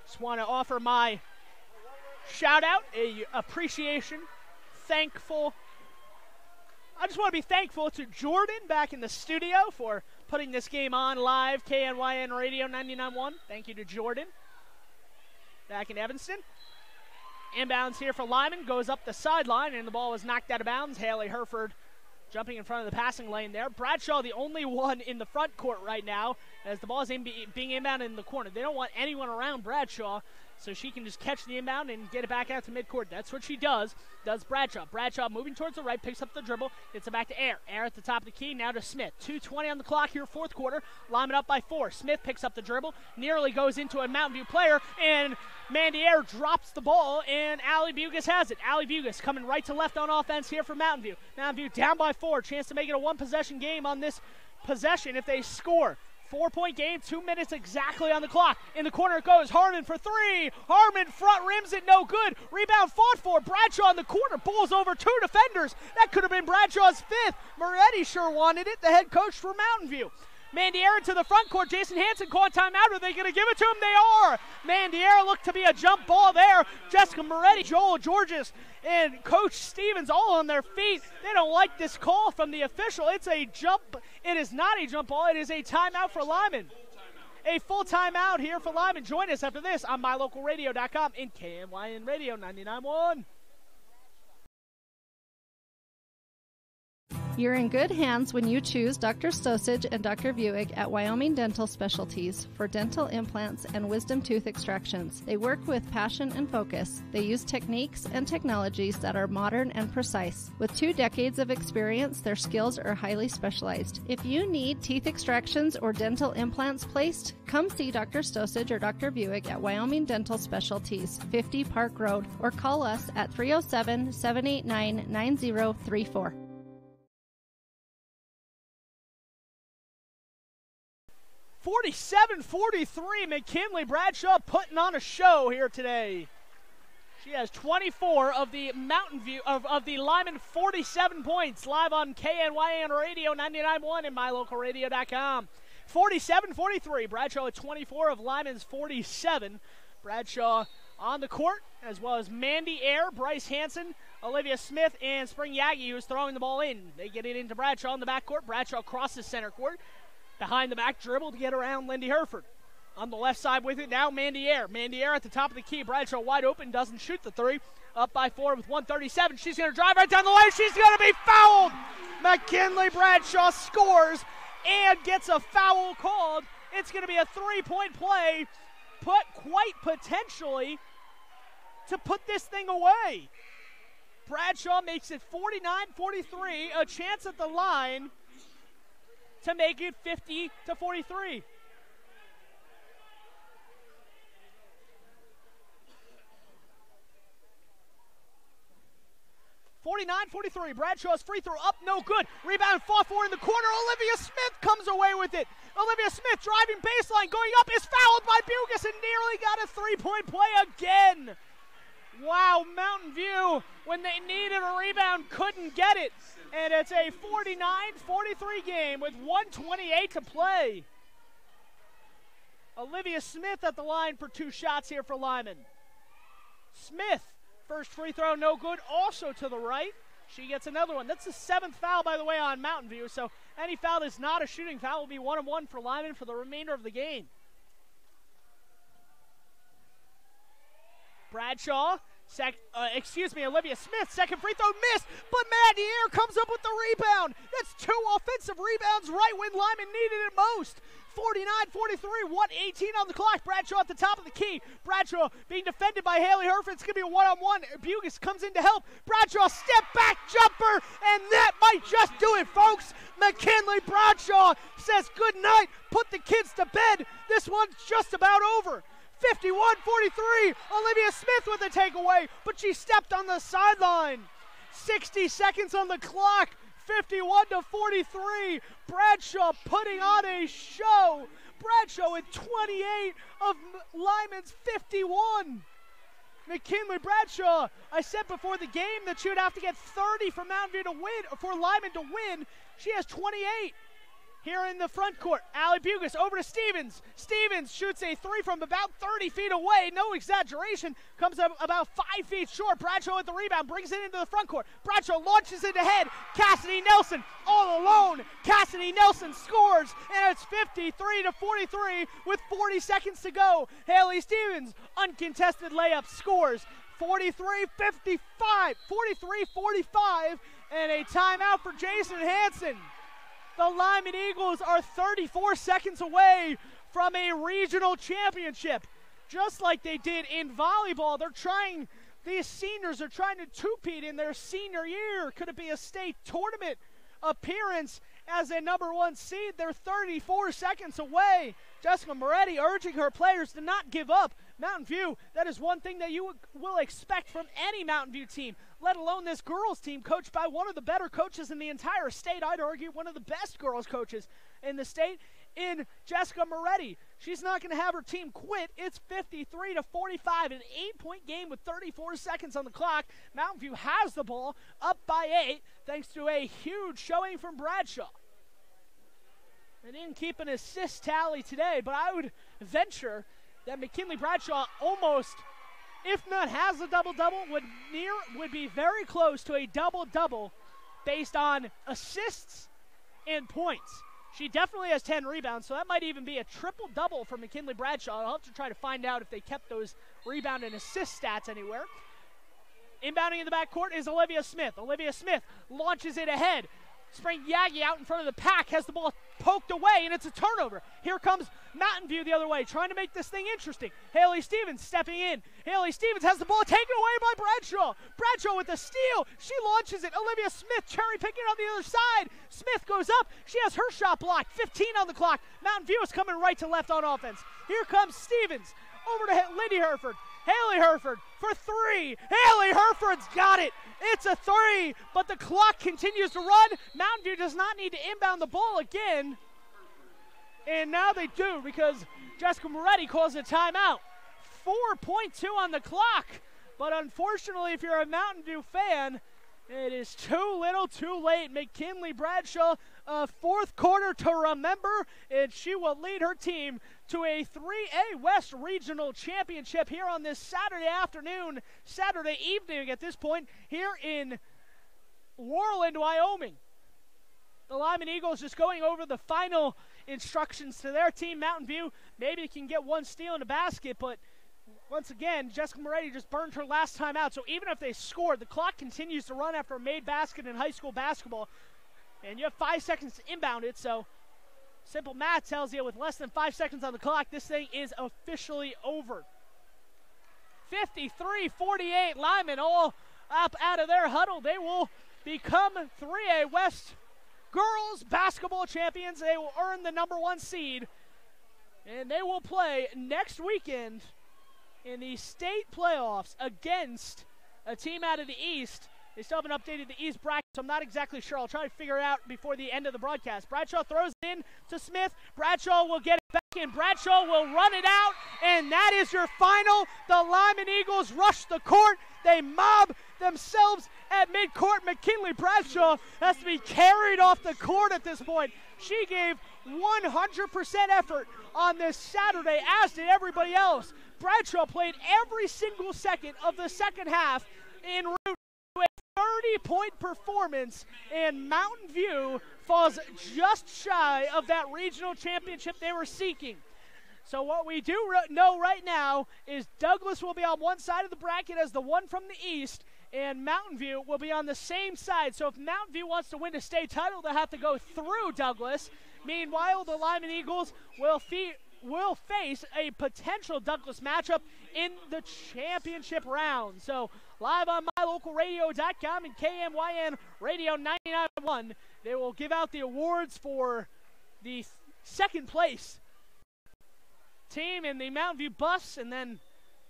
Just want to offer my shout out, appreciation, thankful. I just want to be thankful to Jordan back in the studio for putting this game on live, KNYN Radio 99.1. Thank you to Jordan back in Evanston. Inbounds here for Lyman, goes up the sideline, and the ball was knocked out of bounds. Haley Herford jumping in front of the passing lane there. Bradshaw, the only one in the front court right now, as the ball is being inbound in the corner. They don't want anyone around Bradshaw, so she can just catch the inbound and get it back out to midcourt. That's what she does Bradshaw. Bradshaw moving towards the right, picks up the dribble, gets it back to Air. Air at the top of the key, now to Smith. 2:20 on the clock here, fourth quarter. Lyman up by 4. Smith picks up the dribble, nearly goes into a Mountain View player, and Mandy Air drops the ball, and Allie Bugas has it. Allie Bugas coming right to left on offense here for Mountain View. Mountain View down by 4, chance to make it a one-possession game on this possession if they score. 4-point game, 2 minutes exactly on the clock. In the corner it goes. Harmon for 3. Harmon front rims it, no good. Rebound fought for. Bradshaw in the corner. Bulls over 2 defenders. That could have been Bradshaw's 5th. Moretti sure wanted it, the head coach for Mountain View. Mandy Air to the front court. Jason Hansen called timeout. Are they going to give it to him? They are. Mandy Air looked to be a jump ball there. Jessica Moretti, Joel Georges, and Coach Stevens all on their feet. They don't like this call from the official. It's a jump. It is not a jump ball. It is a timeout for Lyman. A full timeout here for Lyman. Join us after this on mylocalradio.com in KNYN Radio 99.1. You're in good hands when you choose Dr. Stosage and Dr. Buick at Wyoming Dental Specialties for dental implants and wisdom tooth extractions. They work with passion and focus. They use techniques and technologies that are modern and precise. With 2 decades of experience, their skills are highly specialized. If you need teeth extractions or dental implants placed, come see Dr. Stosage or Dr. Buick at Wyoming Dental Specialties, 50 Park Road, or call us at 307-789-9034. 47-43, McKinley Bradshaw putting on a show here today. She has 24 of the Mountain View of the Lyman 47 points live on KNYN Radio 99.1 and mylocalradio.com. 47-43. Bradshaw at 24 of Lyman's 47. Bradshaw on the court, as well as Mandy Air, Bryce Hansen, Olivia Smith, and Spring Yagi, who's throwing the ball in. They get it into Bradshaw in the backcourt. Bradshaw crosses center court. Behind the back dribble to get around Lindy Herford. On the left side with it now, Mandy Air. Mandy Air at the top of the key. Bradshaw wide open, doesn't shoot the 3. Up by 4 with 1:37. She's going to drive right down the lane. She's going to be fouled. McKinley Bradshaw scores and gets a foul called. It's going to be a 3-point play, put quite potentially to put this thing away. Bradshaw makes it 49-43, a chance at the line to make it 50-43. Bradshaw's free throw up, no good. Rebound fought for in the corner. Olivia Smith comes away with it. Olivia Smith driving baseline, going up, is fouled by Bugas and nearly got a 3-point play again. Wow, Mountain View, when they needed a rebound, couldn't get it. And it's a 49-43 game with 1:28 to play. Olivia Smith at the line for 2 shots here for Lyman. Smith, first free throw, no good, also to the right. She gets another one. That's the 7th foul, by the way, on Mountain View, so Any foul is not a shooting foul will be 1-1 for Lyman for the remainder of the game. Bradshaw, Olivia Smith, second free throw missed, but Maddie Air comes up with the rebound. That's 2 offensive rebounds right when Lyman needed it most. 49-43, 1:18 on the clock. Bradshaw at the top of the key. Bradshaw being defended by Haley Herford. It's going to be a one-on-one. Bugis comes in to help. Bradshaw step back jumper, and that might just do it, folks. McKinley Bradshaw says good night. Put the kids to bed. This one's just about over. 51-43, Olivia Smith with a takeaway, but she stepped on the sideline. 60 seconds on the clock, 51-43. Bradshaw putting on a show. Bradshaw with 28 of Lyman's 51. McKinley Bradshaw, I said before the game that she would have to get 30 for Mountain View to win, or for Lyman to win. She has 28. Here in the front court, Allie Bugis over to Stevens. Stevens shoots a 3 from about 30 feet away. No exaggeration. Comes up about 5 feet short. Bradshaw with the rebound. Brings it into the front court. Bradshaw launches it ahead. Cassidy Nelson all alone. Cassidy Nelson scores. And it's 53-43 with 40 seconds to go. Haley Stevens, uncontested layup, scores. 43-45. 43-45. And a timeout for Jason Hansen. The Lyman Eagles are 34 seconds away from a regional championship. Just like they did in volleyball, these seniors are trying to two-peat in their senior year. Could it be a state tournament appearance as a number 1 seed? They're 34 seconds away. Jessica Moretti urging her players to not give up. Mountain View, that is one thing that you will expect from any Mountain View team, let alone this girls team coached by one of the better coaches in the entire state. I'd argue one of the best girls coaches in the state in Jessica Moretti. She's not going to have her team quit. It's 53-45, an 8-point game with 34 seconds on the clock. Mountain View has the ball up by 8 thanks to a huge showing from Bradshaw. They didn't keep an assist tally today, but I would venture that McKinley Bradshaw almost, if not has a double-double, would be very close to a double-double based on assists and points. She definitely has 10 rebounds, so that might even be a triple-double for McKinley Bradshaw. I'll have to try to find out if they kept those rebound and assist stats anywhere. Inbounding in the backcourt is Olivia Smith. Olivia Smith launches it ahead. Spring Yagi out in front of the pack, has the ball poked away, and it's a turnover. Here comes Mountain View the other way, trying to make this thing interesting. Haley Stevens stepping in. Haley Stevens has the ball taken away by Bradshaw. Bradshaw with the steal. She launches it. Olivia Smith cherry picking on the other side. Smith goes up. She has her shot blocked. 15 on the clock. Mountain View is coming right to left on offense. Here comes Stevens over to Lindy Herford. Haley Herford for 3. Haley Herford's got it. It's a 3, but the clock continues to run. Mountain View does not need to inbound the ball again. And now they do because Jessica Moretti calls a timeout. 4.2 on the clock. But unfortunately, if you're a Mountain View fan, it is too little too late. McKinley Bradshaw, fourth quarter to remember, and she will lead her team to a 3A West Regional Championship here on this Saturday evening at this point, here in Worland, Wyoming. The Lyman Eagles just going over the final instructions to their team. Mountain View maybe can get one steal in the basket, but once again, Jessica Moretti just burned her last time out. So even if they scored, the clock continues to run after a made basket in high school basketball. And you have 5 seconds to inbound it. So simple math tells you with less than 5 seconds on the clock, this thing is officially over. 53-48, Lyman all up out of their huddle. They will become 3A West girls basketball champions. They will earn the number 1 seed. And they will play next weekend in the state playoffs against a team out of the East. They still haven't updated the East bracket, so I'm not exactly sure. I'll try to figure it out before the end of the broadcast. Bradshaw throws it in to Smith. Bradshaw will get it back in. Bradshaw will run it out, and that is your final. The Lyman Eagles rush the court. They mob themselves at midcourt. McKinley Bradshaw has to be carried off the court at this point. She gave 100% effort on this Saturday, as did everybody else. Bradshaw played every single second of the second half en route to a 30-point performance, and Mountain View falls just shy of that regional championship they were seeking. So what we do know right now is Douglas will be on one side of the bracket as the one from the east, and Mountain View will be on the same side. So if Mountain View wants to win a state title, they'll have to go through Douglas. Meanwhile, the Lyman Eagles will face a potential Douglas matchup in the championship round. So live on mylocalradio.com and KMYN Radio 99.1, they will give out the awards for the second place team in the Mountain View Buffs, and then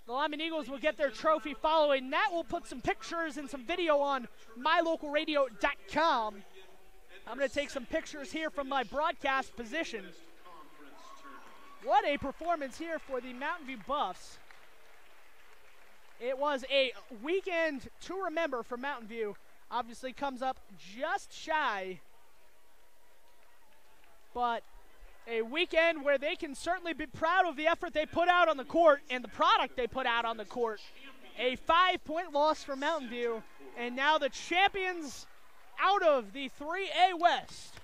the Lyman Eagles will get their trophy following that. We'll put some pictures and some video on mylocalradio.com. I'm going to take some pictures here from my broadcast position. What a performance here for the Mountain View Buffs. It was a weekend to remember for Mountain View. Obviously comes up just shy, but a weekend where they can certainly be proud of the effort they put out on the court and the product they put out on the court. A 5-point loss for Mountain View, and now the champions out of the 3A West,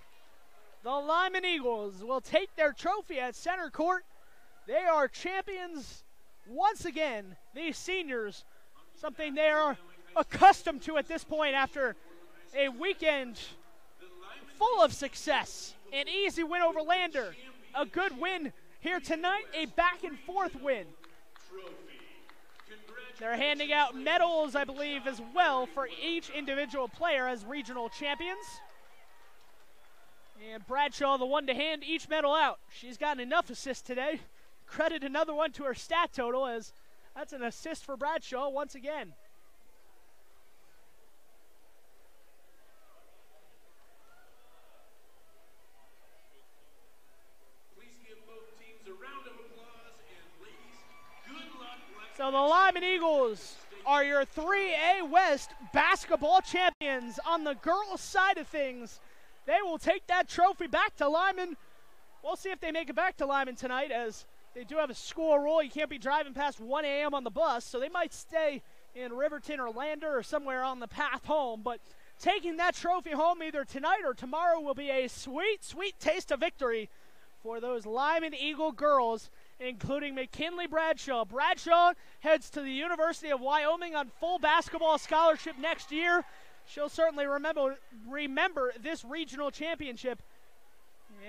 the Lyman Eagles, will take their trophy at center court. They are champions once again, these seniors, something they are accustomed to at this point after a weekend full of success. An easy win over Lander, a good win here tonight, a back-and-forth win. They're handing out medals, I believe, as well for each individual player as regional champions. And Bradshaw, the one to hand each medal out. She's gotten enough assists today. Credit another one to her stat total, as that's an assist for Bradshaw once again. So the Lyman Eagles are your 3A West basketball champions. On the girls' side of things, they will take that trophy back to Lyman. We'll see if they make it back to Lyman tonight, as they do have a school rule. You can't be driving past 1 a.m. on the bus, so they might stay in Riverton or Lander or somewhere on the path home. But taking that trophy home either tonight or tomorrow will be a sweet, sweet taste of victory for those Lyman Eagle girls, including McKinley Bradshaw. Bradshaw heads to the University of Wyoming on full basketball scholarship next year. She'll certainly remember this regional championship.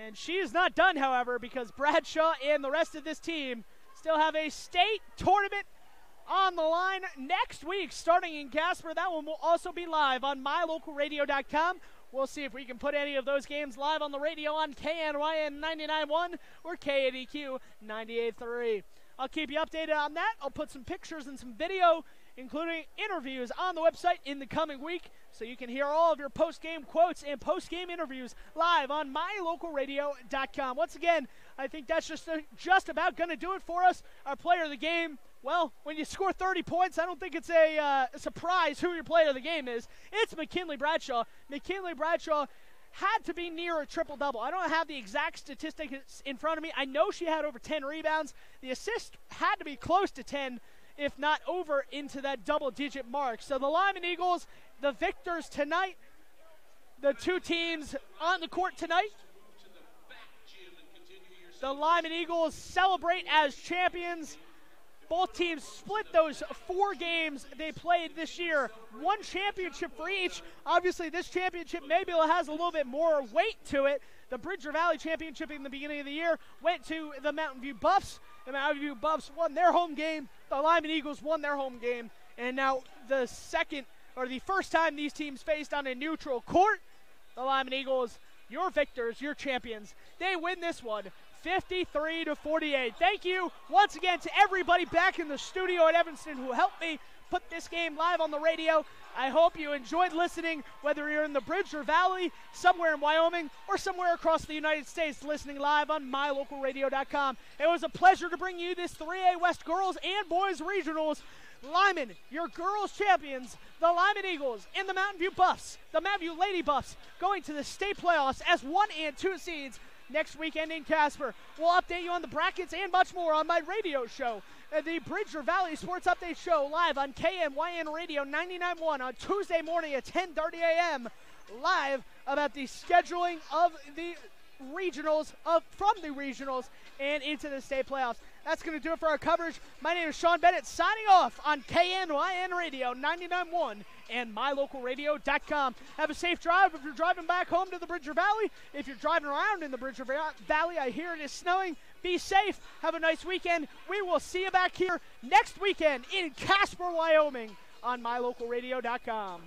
And she is not done, however, because Bradshaw and the rest of this team still have a state tournament on the line next week, starting in Casper. That one will also be live on mylocalradio.com. We'll see if we can put any of those games live on the radio on KNYN 99.1 or KADQ 98.3. I'll keep you updated on that. I'll put some pictures and some video, including interviews, on the website in the coming week, so you can hear all of your post-game quotes and post-game interviews live on mylocalradio.com. Once again, I think that's just about going to do it for us. Our player of the game, well, when you score 30 points, I don't think it's a surprise who your player of the game is. It's McKinley Bradshaw. McKinley Bradshaw had to be near a triple-double. I don't have the exact statistics in front of me. I know she had over 10 rebounds. The assist had to be close to 10, if not over into that double-digit mark. So the Lyman Eagles, the victors tonight, the two teams on the court tonight. The Lyman Eagles celebrate as champions. Both teams split those 4 games they played this year. 1 championship for each. Obviously, this championship maybe has a little bit more weight to it. The Bridger Valley Championship in the beginning of the year went to the Mountain View Buffs. The Mountain View Buffs won their home game. The Lyman Eagles won their home game. And now the first time these teams faced on a neutral court, the Lyman Eagles, your victors, your champions, they win this one 53-48. Thank you once again to everybody back in the studio at Evanston who helped me put this game live on the radio. I hope you enjoyed listening, whether you're in the Bridger Valley, somewhere in Wyoming, or somewhere across the United States, listening live on mylocalradio.com. It was a pleasure to bring you this 3A West Girls and Boys Regionals. Lyman, your girls champions, the Lyman Eagles, and the Mountain View Buffs, the Mountain View Lady Buffs, going to the state playoffs as 1 and 2 seeds. next weekend in Casper. We'll update you on the brackets and much more on my radio show, the Bridger Valley Sports Update Show, live on KMYN Radio 99.1 on Tuesday morning at 10:30 a.m. live about the scheduling of the regionals, from the regionals and into the state playoffs. That's going to do it for our coverage. My name is Sean Bennett, signing off on KNYN Radio 99.1 and mylocalradio.com. Have a safe drive if you're driving back home to the Bridger Valley. If you're driving around in the Bridger Valley, I hear it is snowing. Be safe. Have a nice weekend. We will see you back here next weekend in Casper, Wyoming on mylocalradio.com.